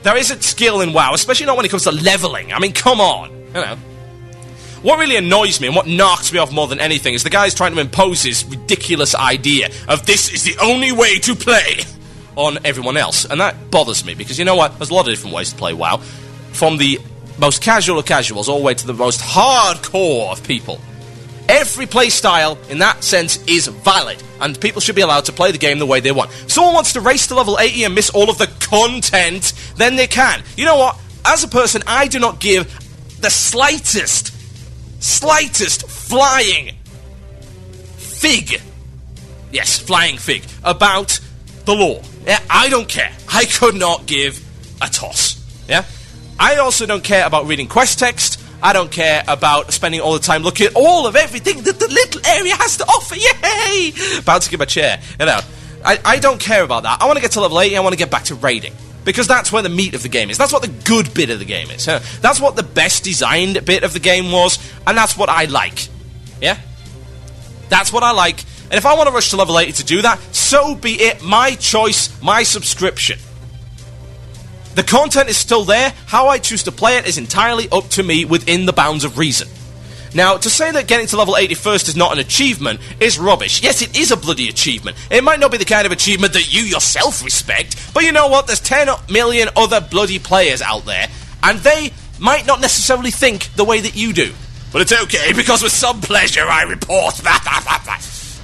There isn't skill in WoW, especially not when it comes to leveling. I mean, come on. You know. What really annoys me and what knocks me off more than anything is the guy's trying to impose his ridiculous idea of this is the only way to play on everyone else. And that bothers me, because you know what? There's a lot of different ways to play WoW. From the most casual of casuals all the way to the most hardcore of people. Every play style, in that sense, is valid, and people should be allowed to play the game the way they want. If someone wants to race to level 80 and miss all of the content, then they can. You know what? As a person, I do not give the slightest flying fig, yes, flying fig, about the lore. Yeah, I don't care. I could not give a toss. Yeah? I also don't care about reading quest text. I don't care about spending all the time looking at all of everything that the little area has to offer. Yay! About to give a chair. You know, I don't care about that. I want to get to level 80. I want to get back to raiding. Because that's where the meat of the game is. That's what the good bit of the game is. That's what the best designed bit of the game was. And that's what I like. Yeah? That's what I like. And if I want to rush to level 80 to do that, so be it. My choice, my subscription. The content is still there. How I choose to play it is entirely up to me within the bounds of reason. Now, to say that getting to level 81st is not an achievement is rubbish. Yes, it is a bloody achievement. It might not be the kind of achievement that you yourself respect, but you know what? There's 10 million other bloody players out there, and they might not necessarily think the way that you do. But it's okay, because with some pleasure I report.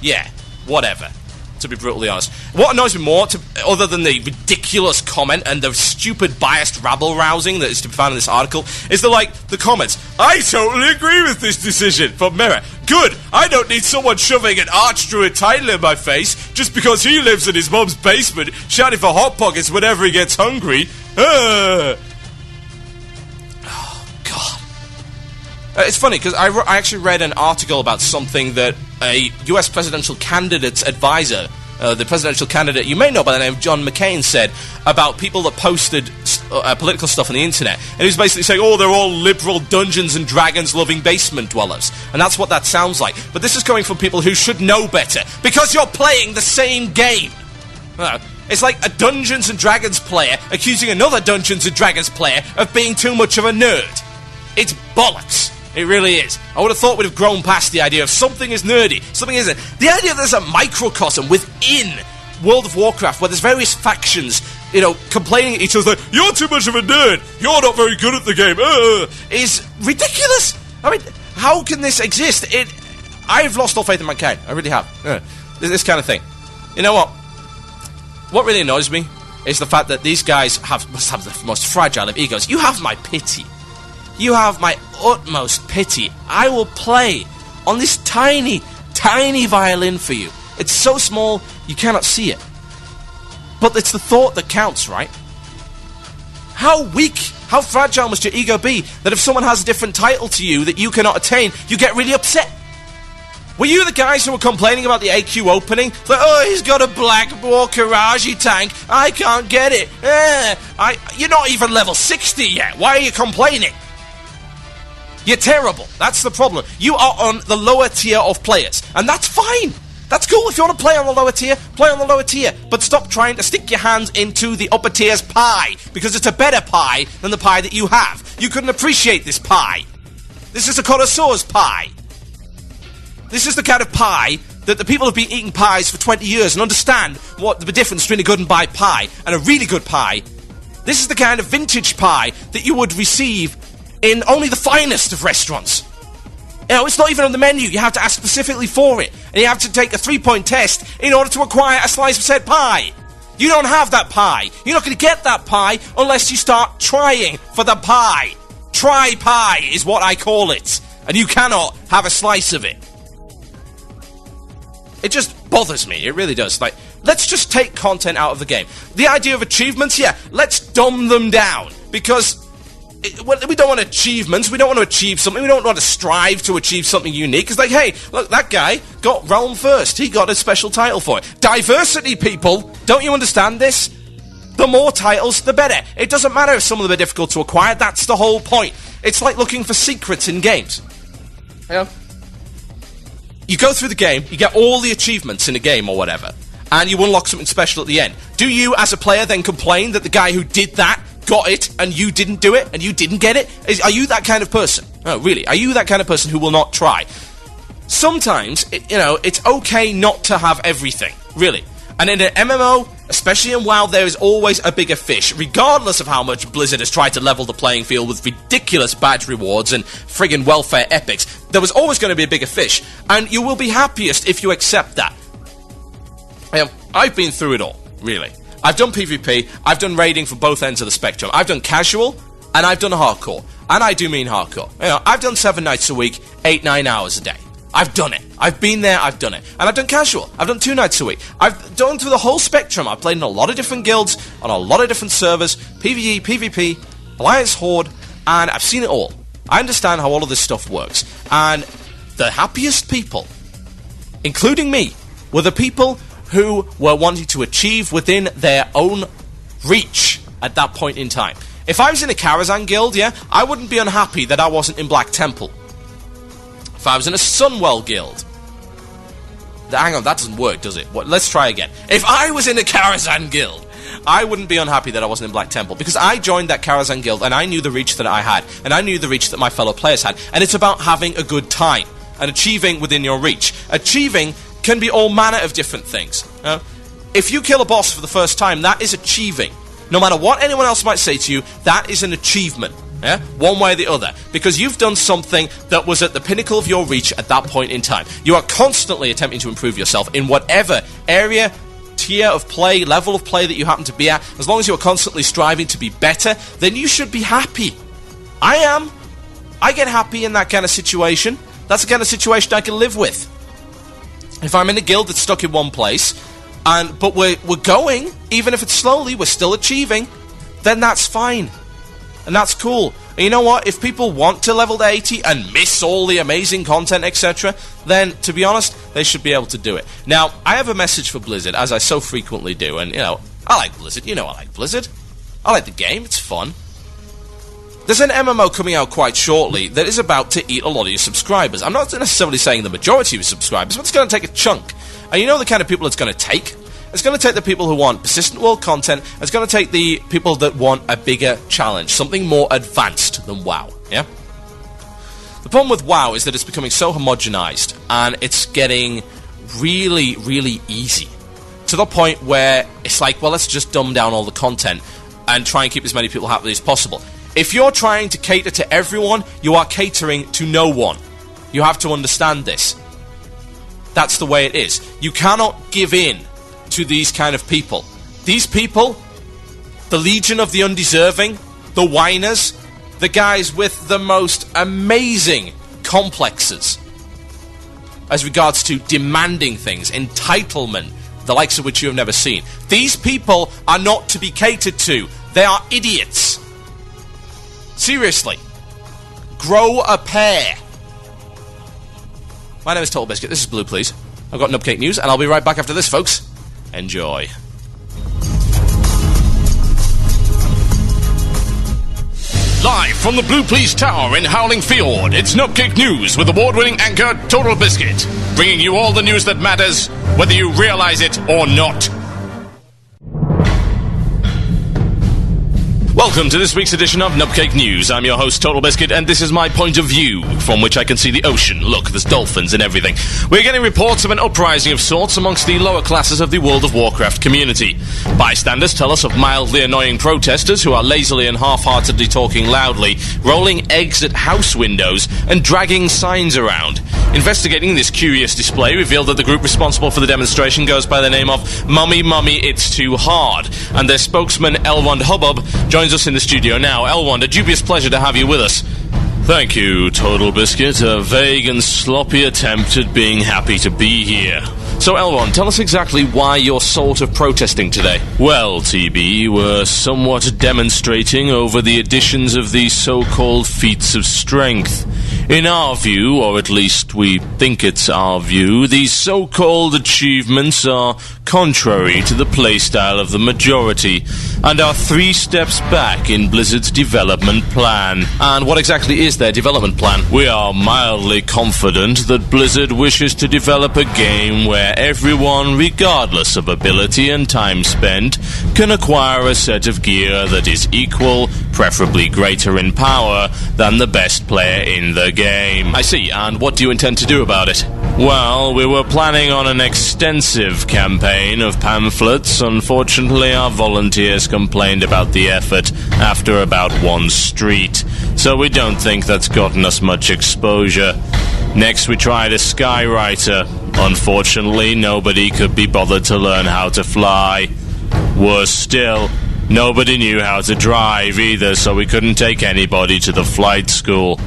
Yeah, whatever. to be brutally honest. What annoys me more, other than the ridiculous comment and the stupid biased rabble-rousing that is to be found in this article, is the comments. I totally agree with this decision from Mirror. Good, I don't need someone shoving an Archdruid title in my face just because he lives in his mum's basement shouting for Hot Pockets whenever he gets hungry. Oh, God. It's funny, because I actually read an article about something that a US presidential candidate's advisor, the presidential candidate you may know by the name of John McCain, said about people that posted political stuff on the internet. And he was basically saying, oh, they're all liberal Dungeons and Dragons loving basement dwellers. And that's what that sounds like. But this is coming from people who should know better, because you're playing the same game. It's like a Dungeons and Dragons player accusing another Dungeons and Dragons player of being too much of a nerd. It's bollocks. It really is. I would have thought we'd have grown past the idea of something is nerdy, something isn't. The idea that there's a microcosm within World of Warcraft where there's various factions, complaining at each other, you're too much of a nerd, you're not very good at the game, is ridiculous. I mean, how can this exist? I've lost all faith in mankind. I really have. This kind of thing. You know what? What really annoys me is the fact that these guys must have the most fragile of egos. You have my pity. You have my utmost pity. I will play on this tiny, tiny violin for you. It's so small, you cannot see it. But it's the thought that counts, right? How weak, how fragile must your ego be that if someone has a different title to you that you cannot attain, you get really upset? Were you the guys who were complaining about the AQ opening? Like, oh, he's got a Black War Karaji tank. I can't get it. You're not even level 60 yet. Why are you complaining? You're terrible. That's the problem. You are on the lower tier of players. And that's fine. That's cool. If you want to play on the lower tier, play on the lower tier. But stop trying to stick your hands into the upper tier's pie. Because it's a better pie than the pie that you have. You couldn't appreciate this pie. This is a connoisseur's pie. This is the kind of pie that the people have been eating pies for 20 years and understand what the difference between a good and bad pie and a really good pie. This is the kind of vintage pie that you would receive in only the finest of restaurants. It's not even on the menu. You have to ask specifically for it. And you have to take a 3-point test in order to acquire a slice of said pie. You don't have that pie. You're not going to get that pie unless you start trying for the pie. Try pie is what I call it. And you cannot have a slice of it. It just bothers me. It really does. Like, let's just take content out of the game. The idea of achievements, let's dumb them down. Because we don't want achievements, we don't want to achieve something, we don't want to strive to achieve something unique. It's like, hey, look, that guy got Realm first, he got a special title for it. Diversity, people! Don't you understand this? The more titles, the better. It doesn't matter if some of them are difficult to acquire, that's the whole point. It's like looking for secrets in games. You go through the game, you get all the achievements in a game or whatever, and you unlock something special at the end. Do you, as a player, then complain that the guy who did that got it, and you didn't do it, and you didn't get it? Are you that kind of person? Oh, really? Are you that kind of person who will not try? Sometimes, it's okay not to have everything, really. And in an MMO, especially in WoW, there is always a bigger fish, regardless of how much Blizzard has tried to level the playing field with ridiculous badge rewards and friggin' welfare epics. There was always going to be a bigger fish, and you will be happiest if you accept that. I've been through it all, really. I've done PvP, I've done raiding from both ends of the spectrum. I've done casual, and I've done hardcore. And I do mean hardcore. I've done 7 nights a week, 8-9 hours a day. I've done it. I've been there, I've done it. And I've done casual. I've done 2 nights a week. I've done through the whole spectrum. I've played in a lot of different guilds, on a lot of different servers, PvE, PvP, Alliance Horde, and I've seen it all. I understand how all of this stuff works. And the happiest people, including me, were the people who were wanting to achieve within their own reach at that point in time. If I was in a Karazhan guild, I wouldn't be unhappy that I wasn't in Black Temple. If I was in a Sunwell guild... Hang on, that doesn't work, does it? Let's try again. If I was in a Karazhan guild, I wouldn't be unhappy that I wasn't in Black Temple, because I joined that Karazhan guild and I knew the reach that I had, and I knew the reach that my fellow players had, and it's about having a good time and achieving within your reach. Achieving can be all manner of different things. If you kill a boss for the first time, that is achieving. No matter what anyone else might say to you, that is an achievement. Yeah? One way or the other. Because you've done something that was at the pinnacle of your reach at that point in time. You are constantly attempting to improve yourself in whatever area, tier of play, level of play that you happen to be at. As long as you are constantly striving to be better, then you should be happy. I am. I get happy in that kind of situation. That's the kind of situation I can live with. If I'm in a guild that's stuck in one place, but we're going, even if it's slowly, we're still achieving, then that's fine. And that's cool. And you know what? If people want to level to 80 and miss all the amazing content, etc., then, to be honest, they should be able to do it. Now, I have a message for Blizzard, as I so frequently do, and, I like Blizzard. I like Blizzard. I like the game. It's fun. There's an MMO coming out quite shortly that is about to eat a lot of your subscribers. I'm not necessarily saying the majority of your subscribers, but it's going to take a chunk. And you know the kind of people it's going to take? It's going to take the people who want persistent world content. It's going to take the people that want a bigger challenge, something more advanced than WoW, yeah? The problem with WoW is that it's becoming so homogenized, and it's getting really, really easy. To the point where it's like, well, let's just dumb down all the content and try and keep as many people happy as possible. If you're trying to cater to everyone, you are catering to no one. You have to understand this. That's the way it is. You cannot give in to these kind of people. These people, the legion of the undeserving, the whiners, the guys with the most amazing complexes as regards to demanding things, entitlement, the likes of which you have never seen. These people are not to be catered to. They are idiots. Seriously. Grow a pair. My name is TotalBiscuit. This is Blue Plz. I've got Nubcake News, and I'll be right back after this, folks. Enjoy. Live from the Blue Plz Tower in Howling Fjord, it's Nubcake News with award-winning anchor TotalBiscuit, bringing you all the news that matters, whether you realize it or not. Welcome to this week's edition of Nubcake News. I'm your host, TotalBiscuit, and this is my point of view, from which I can see the ocean. Look, there's dolphins and everything. We're getting reports of an uprising of sorts amongst the lower classes of the World of Warcraft community. Bystanders tell us of mildly annoying protesters who are lazily and half-heartedly talking loudly, rolling eggs at house windows, and dragging signs around. Investigating this curious display revealed that the group responsible for the demonstration goes by the name of Mummy Mummy It's Too Hard, and their spokesman Elrond Hubbub joins us in the studio now. Elrond, a dubious pleasure to have you with us. Thank you, TotalBiscuit. A vague and sloppy attempt at being happy to be here. So, Elrond, tell us exactly why you're sort of protesting today. Well, TB, we're somewhat demonstrating over the additions of these so-called feats of strength. In our view, or at least we think it's our view, these so-called achievements are contrary to the playstyle of the majority, and are 3 steps back in Blizzard's development plan. And what exactly is their development plan? We are mildly confident that Blizzard wishes to develop a game where everyone, regardless of ability and time spent, can acquire a set of gear that is equal, preferably greater in power, than the best player in the game. I see, and what do you intend to do about it? Well, we were planning on an extensive campaign of pamphlets. Unfortunately, our volunteers complained about the effort after about 1 street, so we don't think that's gotten us much exposure. Next, we tried a skywriter. Unfortunately, nobody could be bothered to learn how to fly. Worse still, nobody knew how to drive either, so we couldn't take anybody to the flight school.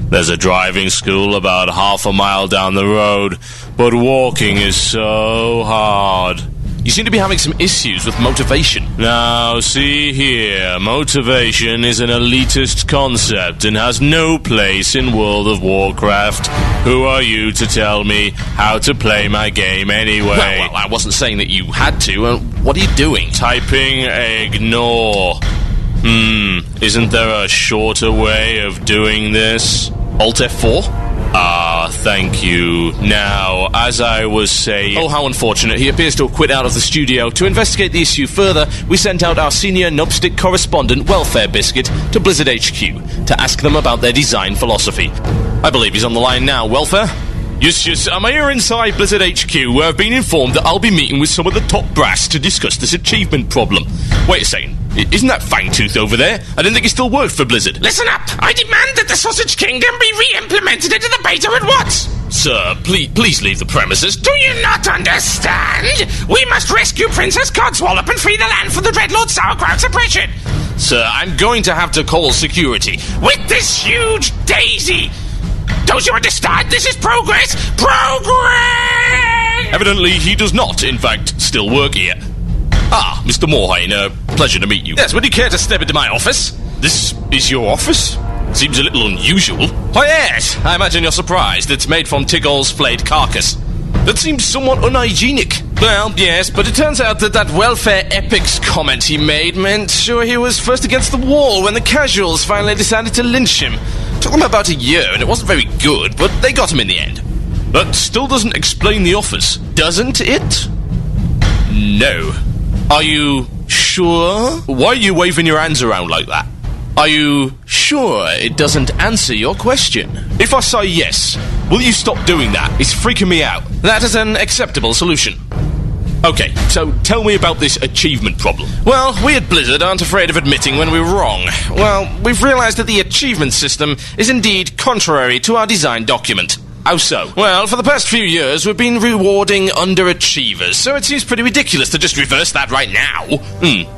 There's a driving school about half a mile down the road, but walking is so hard. You seem to be having some issues with motivation. Now, see here, motivation is an elitist concept and has no place in World of Warcraft. Who are you to tell me how to play my game anyway? Well, I wasn't saying that you had to. What are you doing? Typing ignore. Isn't there a shorter way of doing this? Alt F4? Thank you. Now, as I was saying... Oh, how unfortunate. He appears to have quit out of the studio. To investigate the issue further, we sent out our senior Nubstick correspondent, Welfare Biscuit, to Blizzard HQ to ask them about their design philosophy. I believe he's on the line now. Welfare? Yes, I'm here inside Blizzard HQ, where I've been informed that I'll be meeting with some of the top brass to discuss this achievement problem. Wait a second. Isn't that Fangtooth over there? I didn't think he still worked for Blizzard. Listen up! I demand that the Sausage Kingdom be re-implemented into the beta at once! Sir, please leave the premises. Do you not understand? We must rescue Princess Codswallop and free the land from the Dreadlord Sauerkraut's oppression! Sir, I'm going to have to call security. With this huge daisy! Don't you understand? This is progress! Progress! Evidently, he does not, in fact, still work here. Ah, Mr. Morhaime, pleasure to meet you. Yes, would you care to step into my office? This is your office? Seems a little unusual. Oh yes, I imagine you're surprised. It's made from Tigol's flayed carcass. That seems somewhat unhygienic. Well, yes, but it turns out that welfare epics comment he made meant sure he was first against the wall when the casuals finally decided to lynch him. Took them about a year, and it wasn't very good, but they got him in the end. That still doesn't explain the offers, doesn't it? No. Are you sure? Why are you waving your hands around like that? Are you sure it doesn't answer your question? If I say yes, will you stop doing that? It's freaking me out. That is an acceptable solution. Okay, so tell me about this achievement problem. Well, we at Blizzard aren't afraid of admitting when we were wrong. Well, we've realized that the achievement system is indeed contrary to our design document. How so? Well, for the past few years, we've been rewarding underachievers, so it seems pretty ridiculous to just reverse that right now.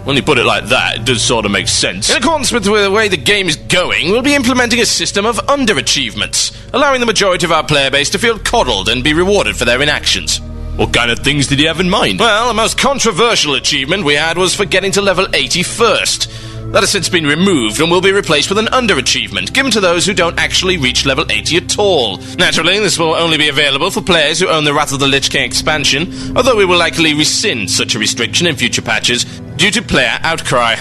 When you put it like that, it does sort of make sense. In accordance with the way the game is going, we'll be implementing a system of underachievements, allowing the majority of our player base to feel coddled and be rewarded for their inactions. What kind of things did he have in mind? Well, the most controversial achievement we had was for getting to level 80 first. That has since been removed and will be replaced with an underachievement, given to those who don't actually reach level 80 at all. Naturally, this will only be available for players who own the Wrath of the Lich King expansion, although we will likely rescind such a restriction in future patches due to player outcry.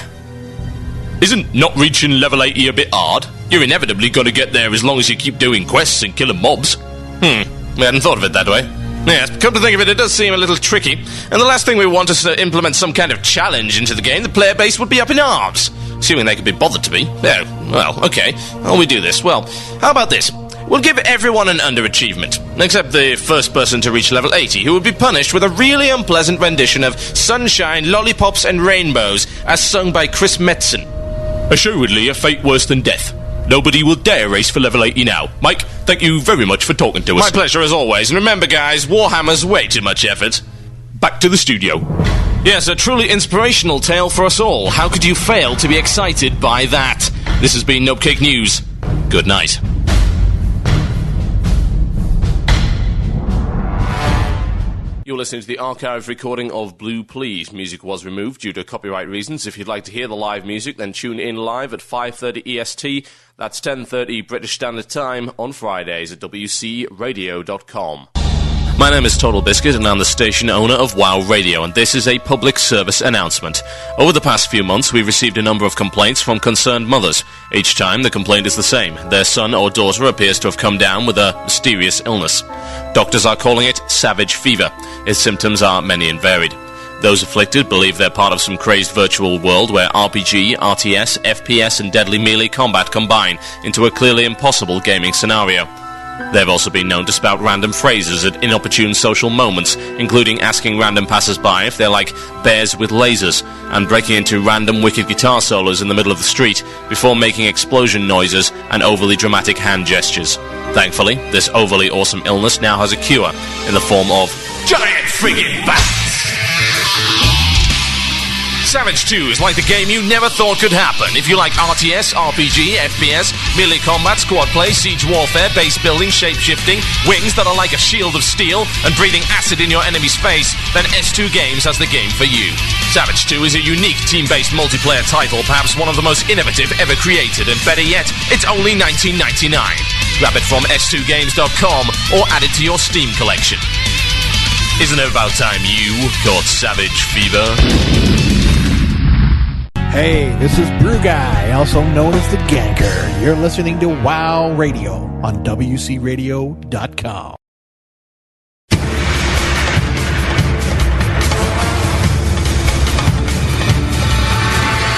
Isn't not reaching level 80 a bit hard? You're inevitably going to get there as long as you keep doing quests and killing mobs. We hadn't thought of it that way. Yes, come to think of it, it does seem a little tricky. And the last thing we want is to implement some kind of challenge into the game. The player base would be up in arms. Assuming they could be bothered to be. Oh, well, okay. How will we do this? Well, how about this? We'll give everyone an underachievement, except the first person to reach level 80, who will be punished with a really unpleasant rendition of Sunshine, Lollipops and Rainbows, as sung by Chris Metzen. Assuredly a fate worse than death. Nobody will dare race for level 80 now. Mike, thank you very much for talking to us. My pleasure as always. And remember, guys, Warhammer's way too much effort. Back to the studio. Yes, a truly inspirational tale for us all. How could you fail to be excited by that? This has been Nopecake News. Good night. You're listening to the archive recording of Blue Plz. Music was removed due to copyright reasons. If you'd like to hear the live music, then tune in live at 5:30 EST. That's 10:30 British Standard Time on Fridays at wcradio.com. My name is TotalBiscuit, and I'm the station owner of WoW Radio, and this is a public service announcement. Over the past few months, we've received a number of complaints from concerned mothers. Each time, the complaint is the same. Their son or daughter appears to have come down with a mysterious illness. Doctors are calling it savage fever. Its symptoms are many and varied. Those afflicted believe they're part of some crazed virtual world where RPG, RTS, FPS, and deadly melee combat combine into a clearly impossible gaming scenario. They've also been known to spout random phrases at inopportune social moments, including asking random passers-by if they're like bears with lasers, and breaking into random wicked guitar solos in the middle of the street before making explosion noises and overly dramatic hand gestures. Thankfully, this overly awesome illness now has a cure in the form of giant friggin' bats! Savage 2 is like the game you never thought could happen. If you like RTS, RPG, FPS, melee combat, squad play, siege warfare, base building, shape-shifting, wings that are like a shield of steel, and breathing acid in your enemy's face, then S2 Games has the game for you. Savage 2 is a unique team-based multiplayer title, perhaps one of the most innovative ever created, and better yet, it's only $19.99. Grab it from s2games.com or add it to your Steam collection. Isn't it about time you caught savage fever? Hey, this is Brew Guy, also known as the Ganker. You're listening to WoW Radio on WCRadio.com.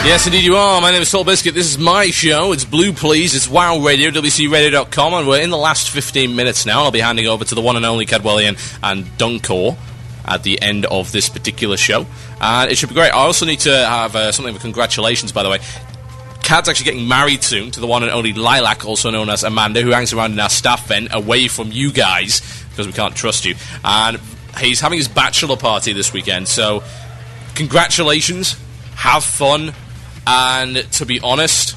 Yes, indeed you are. My name is TotalBiscuit. This is my show. It's Blue Plz. It's WoW Radio, WCRadio.com, and we're in the last 15 minutes now. I'll be handing over to the one and only Cadwellian and Dunkor. at the end of this particular show. And it should be great. I also need to have something of congratulations, by the way. Cad's actually getting married soon to the one and only Lilac, also known as Amanda, who hangs around in our staff vent away from you guys, because we can't trust you. And he's having his bachelor party this weekend, so congratulations, have fun, and to be honest,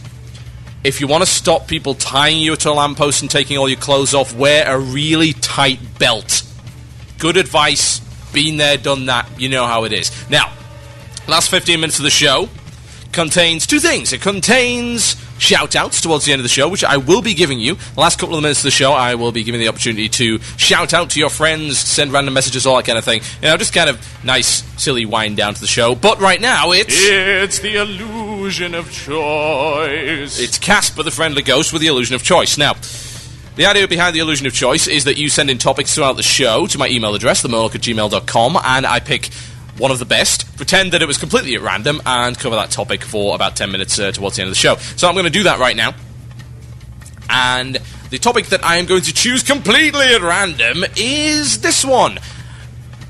if you want to stop people tying you to a lamppost and taking all your clothes off, wear a really tight belt. Good advice, been there, done that, you know how it is. Now, last 15 minutes of the show contains two things. It contains shout-outs towards the end of the show, which I will be giving you. The last couple of minutes of the show, I will be giving the opportunity to shout out to your friends, send random messages, all that kind of thing. You know, just kind of nice, silly wind down to the show. But right now, it's the illusion of choice. It's Casper the Friendly Ghost with the illusion of choice. Now, the idea behind the illusion of choice is that you send in topics throughout the show to my email address, themurloc@gmail.com, and I pick one of the best, pretend that it was completely at random, and cover that topic for about 10 minutes towards the end of the show. So I'm going to do that right now. And the topic that I am going to choose completely at random is this one.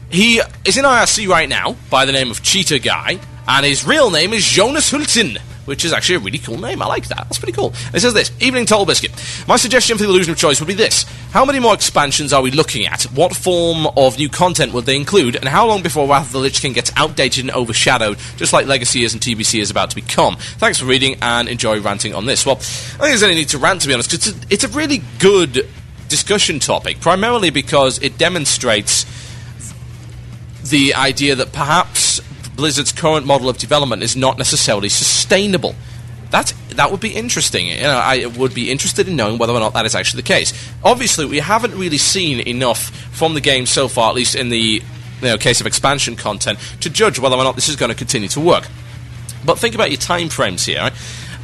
He is in IRC right now by the name of Cheetah Guy, and his real name is Jonas Hultin, which is actually a really cool name. I like that. That's pretty cool. It says this: Evening TotalBiscuit. My suggestion for the illusion of choice would be this. How many more expansions are we looking at? What form of new content would they include? And how long before Wrath of the Lich King gets outdated and overshadowed, just like Legacy is and TBC is about to become? Thanks for reading and enjoy ranting on this. Well, I think there's any need to rant, to be honest, because it's a really good discussion topic, primarily because it demonstrates the idea that perhaps Blizzard's current model of development is not necessarily sustainable. That would be interesting. You know, I would be interested in knowing whether or not that is actually the case. Obviously, we haven't really seen enough from the game so far, at least in the case of expansion content, to judge whether or not this is going to continue to work. But think about your time frames here. Right?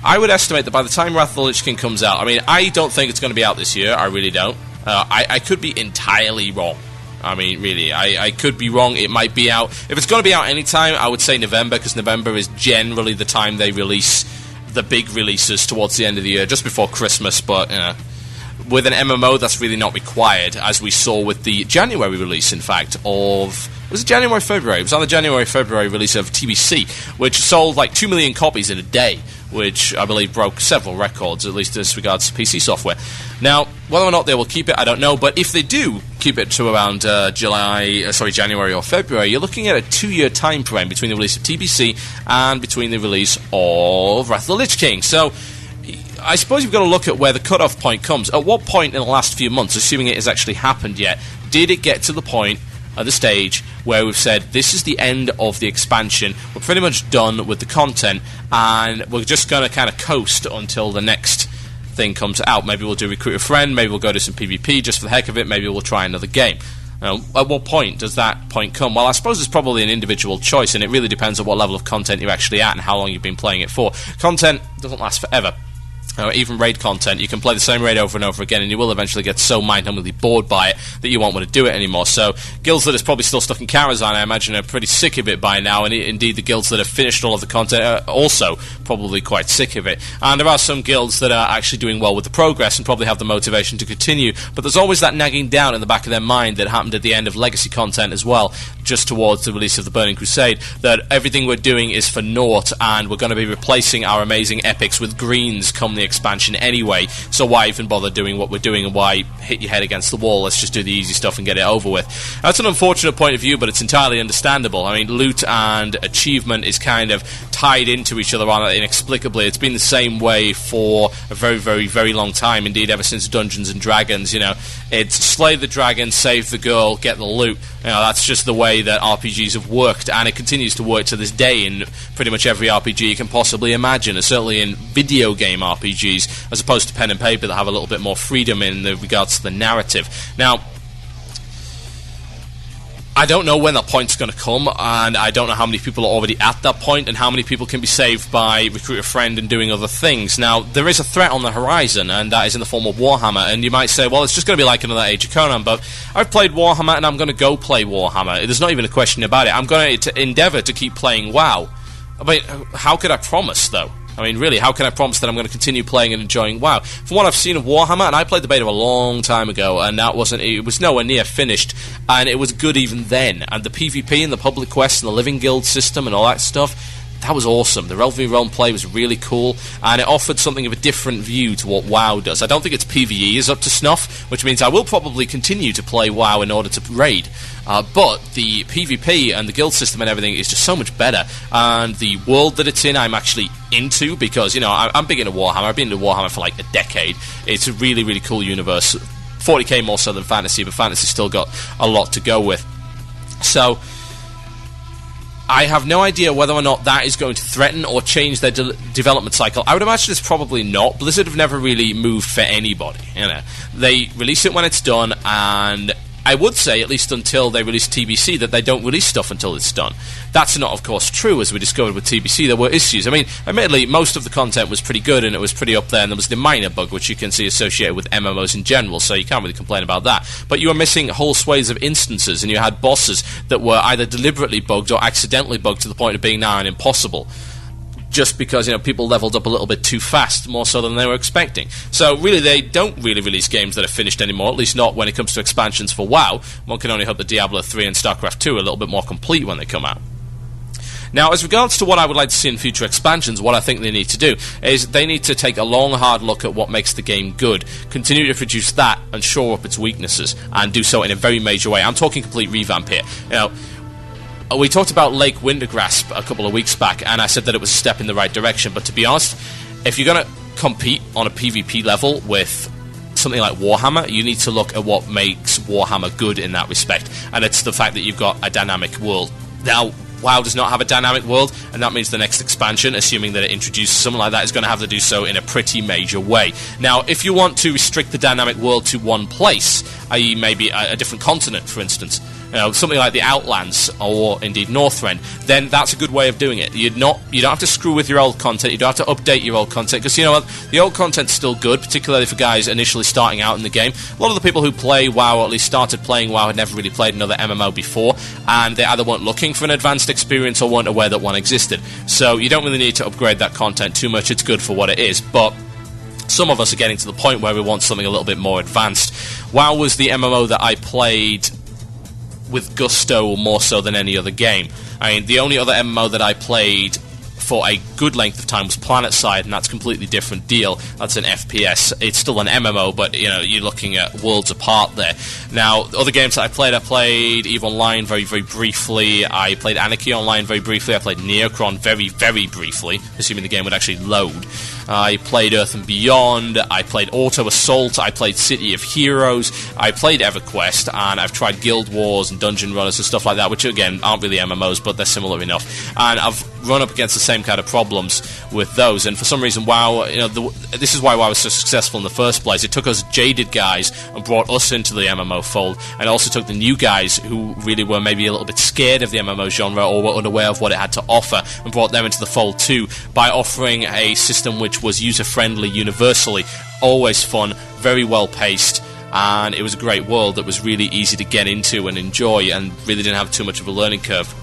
I would estimate that by the time Wrath of the Lich King comes out, I mean, I don't think it's going to be out this year. I really don't. I could be entirely wrong. I mean, really, I could be wrong. It might be out. If it's going to be out anytime, I would say November, because November is generally the time they release the big releases towards the end of the year, just before Christmas. But, you know, with an MMO, that's really not required, as we saw with the January release, in fact, of... Was it January, February? It was on the January-February release of TBC, which sold like 2 million copies in a day, which I believe broke several records, at least as regards to PC software. Now, whether or not they will keep it, I don't know, but if they do keep it to around January or February, you're looking at a 2-year time frame between the release of TBC and between the release of Wrath of the Lich King. So, I suppose you've got to look at where the cutoff point comes. At what point in the last few months, assuming it has actually happened yet, did it get to the point at the stage where we've said this is the end of the expansion, we're pretty much done with the content, and we're just going to kind of coast until the next thing comes out? Maybe we'll do Recruit a Friend, maybe we'll go to some PvP just for the heck of it, maybe we'll try another game. At what point does that point come? Well, I suppose it's probably an individual choice, and it really depends on what level of content you're actually at and how long you've been playing it for. Content doesn't last forever. Even raid content, you can play the same raid over and over again, and you will eventually get so mind-numbingly bored by it that you won't want to do it anymore. So guilds that is probably still stuck in Karazhan, I imagine, are pretty sick of it by now, and indeed the guilds that have finished all of the content are also probably quite sick of it. And there are some guilds that are actually doing well with the progress and probably have the motivation to continue, but there's always that nagging down in the back of their mind that happened at the end of Legacy content as well, just towards the release of the Burning Crusade, that everything we're doing is for naught, and we're going to be replacing our amazing epics with greens come the expansion anyway, so why even bother doing what we're doing, and why hit your head against the wall? Let's just do the easy stuff and get it over with. That's an unfortunate point of view, but it's entirely understandable. I mean, loot and achievement is kind of tied into each other inexplicably. It's been the same way for a very, very, very long time, indeed ever since Dungeons and Dragons. You know, it's slay the dragon, save the girl, get the loot. You know, that's just the way that RPGs have worked, and it continues to work to this day in pretty much every RPG you can possibly imagine, and certainly in video game RPGs, as opposed to pen and paper that have a little bit more freedom in regards to the narrative. Now, I don't know when that point's going to come, and I don't know how many people are already at that point, and how many people can be saved by Recruit a Friend and doing other things. Now, there is a threat on the horizon, and that is in the form of Warhammer, and you might say, well, it's just going to be like another Age of Conan, but I've played Warhammer, and I'm going to go play Warhammer. There's not even a question about it. I'm going to endeavour to keep playing WoW. I mean, how could I promise, though? I mean, really, how can I promise that I'm going to continue playing and enjoying WoW? From what I've seen of Warhammer, and I played the beta a long time ago, and it was nowhere near finished, and it was good even then. And the PvP and the public quests and the living guild system and all that stuff, that was awesome. The Realm v Realm play was really cool, and it offered something of a different view to what WoW does. I don't think its PvE is up to snuff, which means I will probably continue to play WoW in order to raid. But the PvP and the guild system and everything is just so much better, and the world that it's in I'm actually into, because, I'm big into Warhammer. I've been into Warhammer for like a decade. It's a really, really cool universe. 40k more so than fantasy, but fantasy's still got a lot to go with. So I have no idea whether or not that is going to threaten or change their development cycle. I would imagine it's probably not. Blizzard have never really moved for anybody. They release it when it's done, and I would say, at least until they release TBC, that they don't release stuff until it's done. That's not, of course, true, as we discovered with TBC. There were issues. I mean, admittedly, most of the content was pretty good, and it was pretty up there, and there was the minor bug, which you can see associated with MMOs in general, so you can't really complain about that. But you were missing whole swathes of instances, and you had bosses that were either deliberately bugged or accidentally bugged to the point of being now impossible, just because, people leveled up a little bit too fast, more so than they were expecting. So really, they don't really release games that are finished anymore, at least not when it comes to expansions for WoW. One can only hope that Diablo 3 and StarCraft 2 are a little bit more complete when they come out. Now, as regards to what I would like to see in future expansions, what I think they need to do is they need to take a long, hard look at what makes the game good, continue to produce that, and shore up its weaknesses, and do so in a very major way. I'm talking complete revamp here. We talked about Lake Wintergrasp a couple of weeks back, and I said that it was a step in the right direction, but to be honest, if you're going to compete on a PvP level with something like Warhammer, you need to look at what makes Warhammer good in that respect, and it's the fact that you've got a dynamic world. Now, WoW does not have a dynamic world, and that means the next expansion, assuming that it introduces something like that, is going to have to do so in a pretty major way. Now, if you want to restrict the dynamic world to one place, i.e. maybe a different continent, for instance, something like the Outlands or indeed Northrend, then that's a good way of doing it. You don't have to screw with your old content, you don't have to update your old content, because you know what, the old content's still good, particularly for guys initially starting out in the game. A lot of the people who play WoW, or at least started playing WoW, had never really played another MMO before, and they either weren't looking for an advanced experience or weren't aware that one existed. So you don't really need to upgrade that content too much, it's good for what it is, but some of us are getting to the point where we want something a little bit more advanced. WoW was the MMO that I played with gusto more so than any other game. I mean, the only other MMO that I played for a good length of time was PlanetSide, and that's a completely different deal. That's an FPS. It's still an MMO, but you're looking at worlds apart there. Now, other games that I played EVE Online very, very briefly. I played Anarchy Online very briefly. I played Neocron very, very briefly, assuming the game would actually load. I played Earth and Beyond, I played Auto Assault, I played City of Heroes, I played EverQuest, and I've tried Guild Wars and Dungeon Runners and stuff like that, which again aren't really MMOs, but they're similar enough. And I've run up against the same kind of problems with those, and for some reason WoW, this is why WoW was so successful in the first place. It took us jaded guys and brought us into the MMO fold, and also took the new guys who really were maybe a little bit scared of the MMO genre or were unaware of what it had to offer, and brought them into the fold too, by offering a system which was user-friendly universally, always fun, very well-paced, and it was a great world that was really easy to get into and enjoy, and really didn't have too much of a learning curve.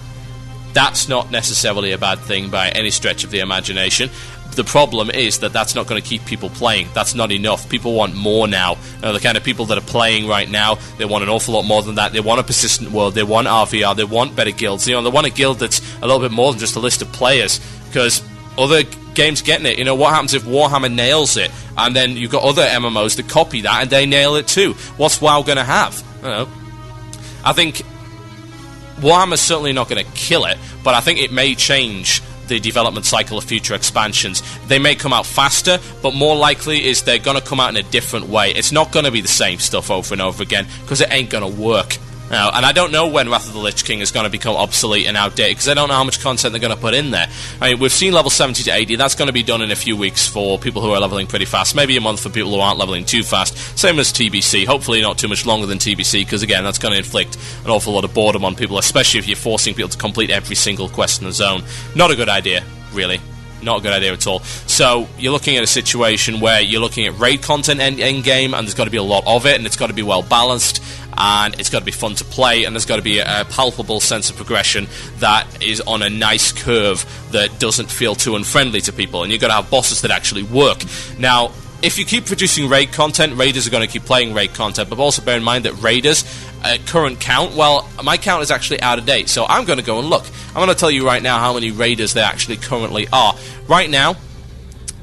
That's not necessarily a bad thing by any stretch of the imagination. The problem is that that's not going to keep people playing. That's not enough. People want more now. The kind of people that are playing right now, they want an awful lot more than that. They want a persistent world. They want RVR. They want better guilds. They want a guild that's a little bit more than just a list of players, because other games getting it. What happens if Warhammer nails it, and then you've got other MMOs that copy that and they nail it too? What's WoW going to have? I think Warhammer's certainly not going to kill it, but I think it may change the development cycle of future expansions. They may come out faster, but more likely is they're going to come out in a different way. It's not going to be the same stuff over and over again, because it ain't going to work. Now, and I don't know when Wrath of the Lich King is going to become obsolete and outdated, because I don't know how much content they're going to put in there. I mean, we've seen level 70 to 80. That's going to be done in a few weeks for people who are leveling pretty fast. Maybe a month for people who aren't leveling too fast. Same as TBC. Hopefully not too much longer than TBC, because again, that's going to inflict an awful lot of boredom on people, especially if you're forcing people to complete every single quest in the zone. Not a good idea, really. Not a good idea at all. So you're looking at a situation where you're looking at raid content in-game, and there's got to be a lot of it, and it's got to be well balanced. and it's got to be fun to play, and there's got to be a palpable sense of progression that is on a nice curve that doesn't feel too unfriendly to people, and you've got to have bosses that actually work. Now, if you keep producing raid content, raiders are going to keep playing raid content, but also bear in mind that raiders, current count, well, my count is actually out of date, so I'm going to go and look. I'm going to tell you right now how many raiders there actually currently are. Right now,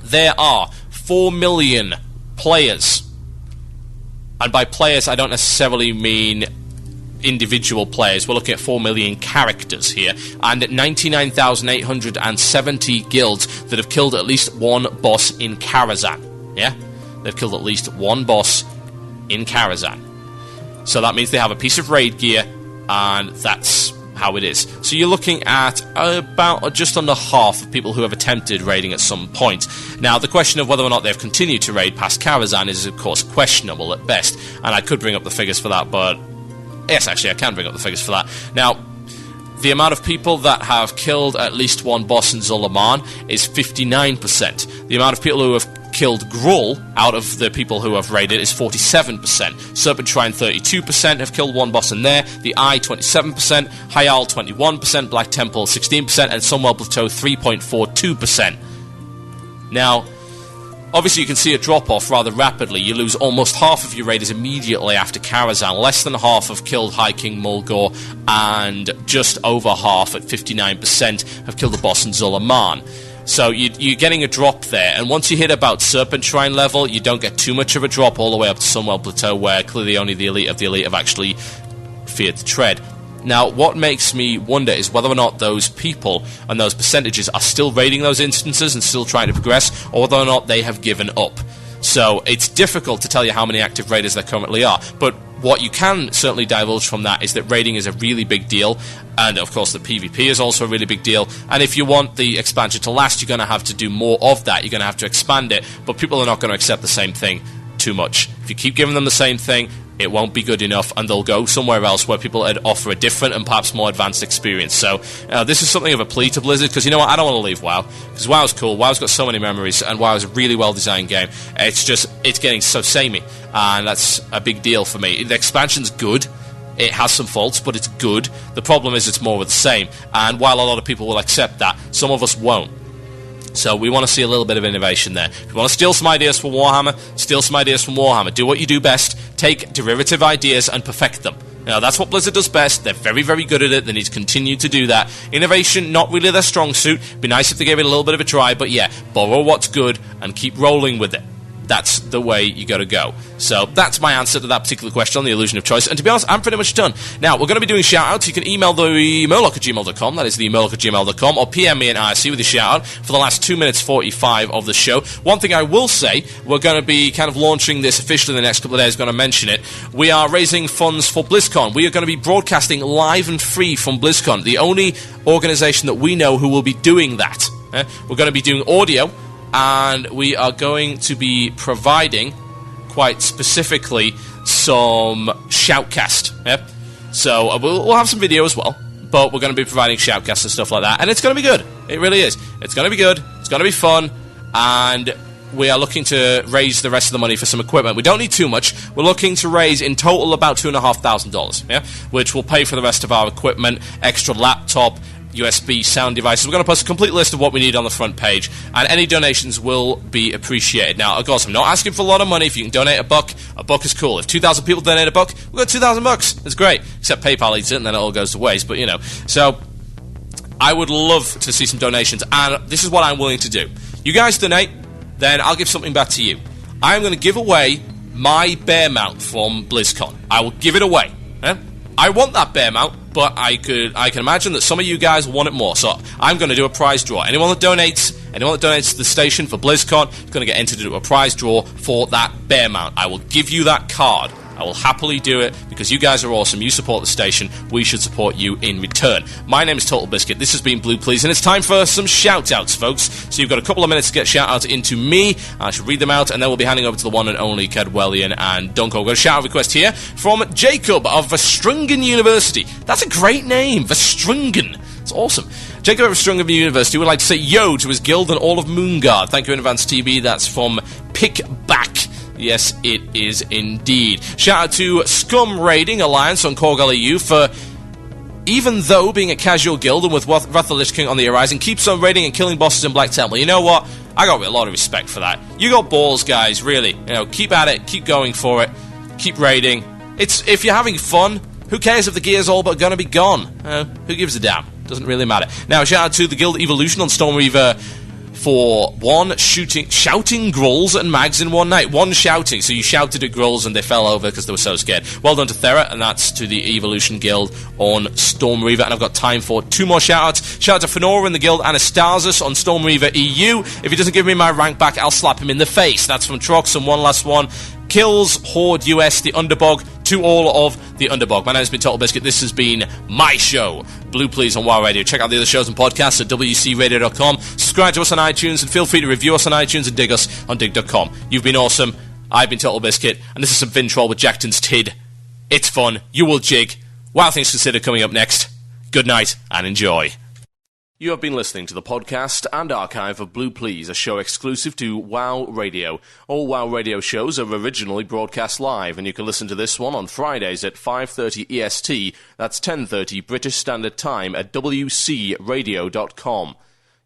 there are 4 million players. And by players, I don't necessarily mean individual players. We're looking at 4 million characters here, and 99,870 guilds that have killed at least one boss in Karazhan. Yeah? They've killed at least one boss in Karazhan. So that means they have a piece of raid gear, and that's how it is. So you're looking at about just under half of people who have attempted raiding at some point. Now, the question of whether or not they've continued to raid past Karazhan is, of course, questionable at best, and I could bring up the figures for that, but yes, actually, I can bring up the figures for that. Now, the amount of people that have killed at least one boss in Zulaman is 59%. The amount of people who have killed Gruul out of the people who have raided is 47%. Serpent Shrine 32% have killed one boss in there. The Eye 27%, Hayal 21%, Black Temple 16%, and Sunwell Plateau 3.42%. Now, obviously you can see a drop-off rather rapidly. You lose almost half of your raiders immediately after Karazhan. Less than half have killed High King Mulgore, and just over half, at 59%, have killed the boss in Zulaman. So you're getting a drop there, and once you hit about Serpent Shrine level, you don't get too much of a drop all the way up to Sunwell Plateau, where clearly only the elite of the elite have actually feared to tread. Now, what makes me wonder is whether or not those people and those percentages are still raiding those instances and still trying to progress, or whether or not they have given up. So it's difficult to tell you how many active raiders there currently are, but what you can certainly divulge from that is that raiding is a really big deal, and of course the PvP is also a really big deal, and if you want the expansion to last, you're going to have to do more of that. You're going to have to expand it, but people are not going to accept the same thing too much. If you keep giving them the same thing, it won't be good enough, and they'll go somewhere else where people offer a different and perhaps more advanced experience. So this is something of a plea to Blizzard, because you know what, I don't want to leave WoW, because WoW's cool, WoW's got so many memories, and WoW is a really well designed game. It's getting so samey, and that's a big deal for me. The expansion's good, it has some faults, but it's good. The problem is it's more of the same, and while a lot of people will accept that, some of us won't. So we want to see a little bit of innovation there. If you want to steal some ideas from Warhammer, steal some ideas from Warhammer. Do what you do best. Take derivative ideas and perfect them. Now, that's what Blizzard does best. They're very, very good at it. They need to continue to do that. Innovation, not really their strong suit. Be nice if they gave it a little bit of a try, but yeah, borrow what's good and keep rolling with it. That's the way you got to go. So that's my answer to that particular question on the illusion of choice. And to be honest, I'm pretty much done. Now, we're going to be doing shout-outs. You can email the Murloc@gmail.com. That is the Murloc@gmail.com. Or PM me an IRC with a shout-out for the last 2 minutes 45 of the show. One thing I will say, we're going to be kind of launching this officially in the next couple of days. Going to mention it. We are raising funds for BlizzCon. We are going to be broadcasting live and free from BlizzCon. The only organisation that we know who will be doing that. We're going to be doing audio, and we are going to be providing, quite specifically, some shoutcast. Yep. So we'll have some video as well, but we're going to be providing shoutcasts and stuff like that, and it's going to be good. It really is. It's going to be good. It's going to be fun, and we are looking to raise the rest of the money for some equipment. We don't need too much. We're looking to raise in total about $2,500, yeah, which will pay for the rest of our equipment, extra laptop, USB sound devices. We're going to post a complete list of what we need on the front page, and any donations will be appreciated. Now, of course, I'm not asking for a lot of money. If you can donate a buck is cool. If 2,000 people donate a buck, we've got $2,000. That's great. Except PayPal eats it, and then it all goes to waste, but you know. So, I would love to see some donations, and this is what I'm willing to do. You guys donate, then I'll give something back to you. I'm going to give away my bear mount from BlizzCon. I will give it away. I want that bear mount, but I can imagine that some of you guys want it more, so I'm going to do a prize draw. Anyone that donates to the station for BlizzCon is going to get entered into a prize draw for that bear mount. I will give you that card. I will happily do it, because you guys are awesome. You support the station. We should support you in return. My name is TotalBiscuit. This has been Blue Plz, and it's time for some shout-outs, folks. So you've got a couple of minutes to get shout-outs into me. I should read them out, and then we'll be handing over to the one and only Cadwellian and Dunko. We've got a shout-out request here from Jacob of Verstrungen University. That's a great name, Verstrungen. It's awesome. Jacob of Verstrungen University would like to say yo to his guild and all of Moonguard. Thank you in advance, TB. That's from Pickback. Yes, it is indeed. Shout out to Scum Raiding Alliance on Korgal EU for, even though being a casual guild and with Wrath of the Lich King on the horizon, keeps on raiding and killing bosses in Black Temple. You know what? I got a lot of respect for that. You got balls, guys, really. You know, keep at it, keep going for it, keep raiding. If you're having fun, who cares if the gear's all but gonna be gone? Who gives a damn? Doesn't really matter. Now, shout out to the Guild Evolution on Storm Reaver for shouting Grulls and Mags in one night. One shouting, so you shouted at Grulls and they fell over because they were so scared. Well done to Thera, and that's to the Evolution Guild on Storm Reaver. And I've got time for 2 more shout-outs. Shout out to Fenora in the Guild Anastasis on Storm Reaver EU. If he doesn't give me my rank back, I'll slap him in the face. That's from Trox. And one last one. Kills Horde US, the Underbog, to all of the Underbog. My name's been TotalBiscuit. This has been my show, Blue Plz on WoW Radio. Check out the other shows and podcasts at wcradio.com. Subscribe to us on iTunes and feel free to review us on iTunes and dig us on dig.com. You've been awesome. I've been TotalBiscuit, and this is some Vintroll with Jackton's Tid. It's fun. You will jig. WoW Things Considered coming up next. Good night and enjoy. You have been listening to the podcast and archive of Blue Plz, a show exclusive to WoW Radio. All WoW Radio shows are originally broadcast live, and you can listen to this one on Fridays at 5:30 EST, that's 10:30 British Standard Time, at wcradio.com.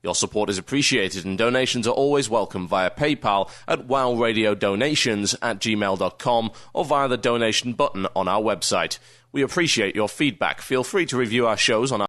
Your support is appreciated, and donations are always welcome via PayPal at wowradiodonations@gmail.com or via the donation button on our website. We appreciate your feedback. Feel free to review our shows on our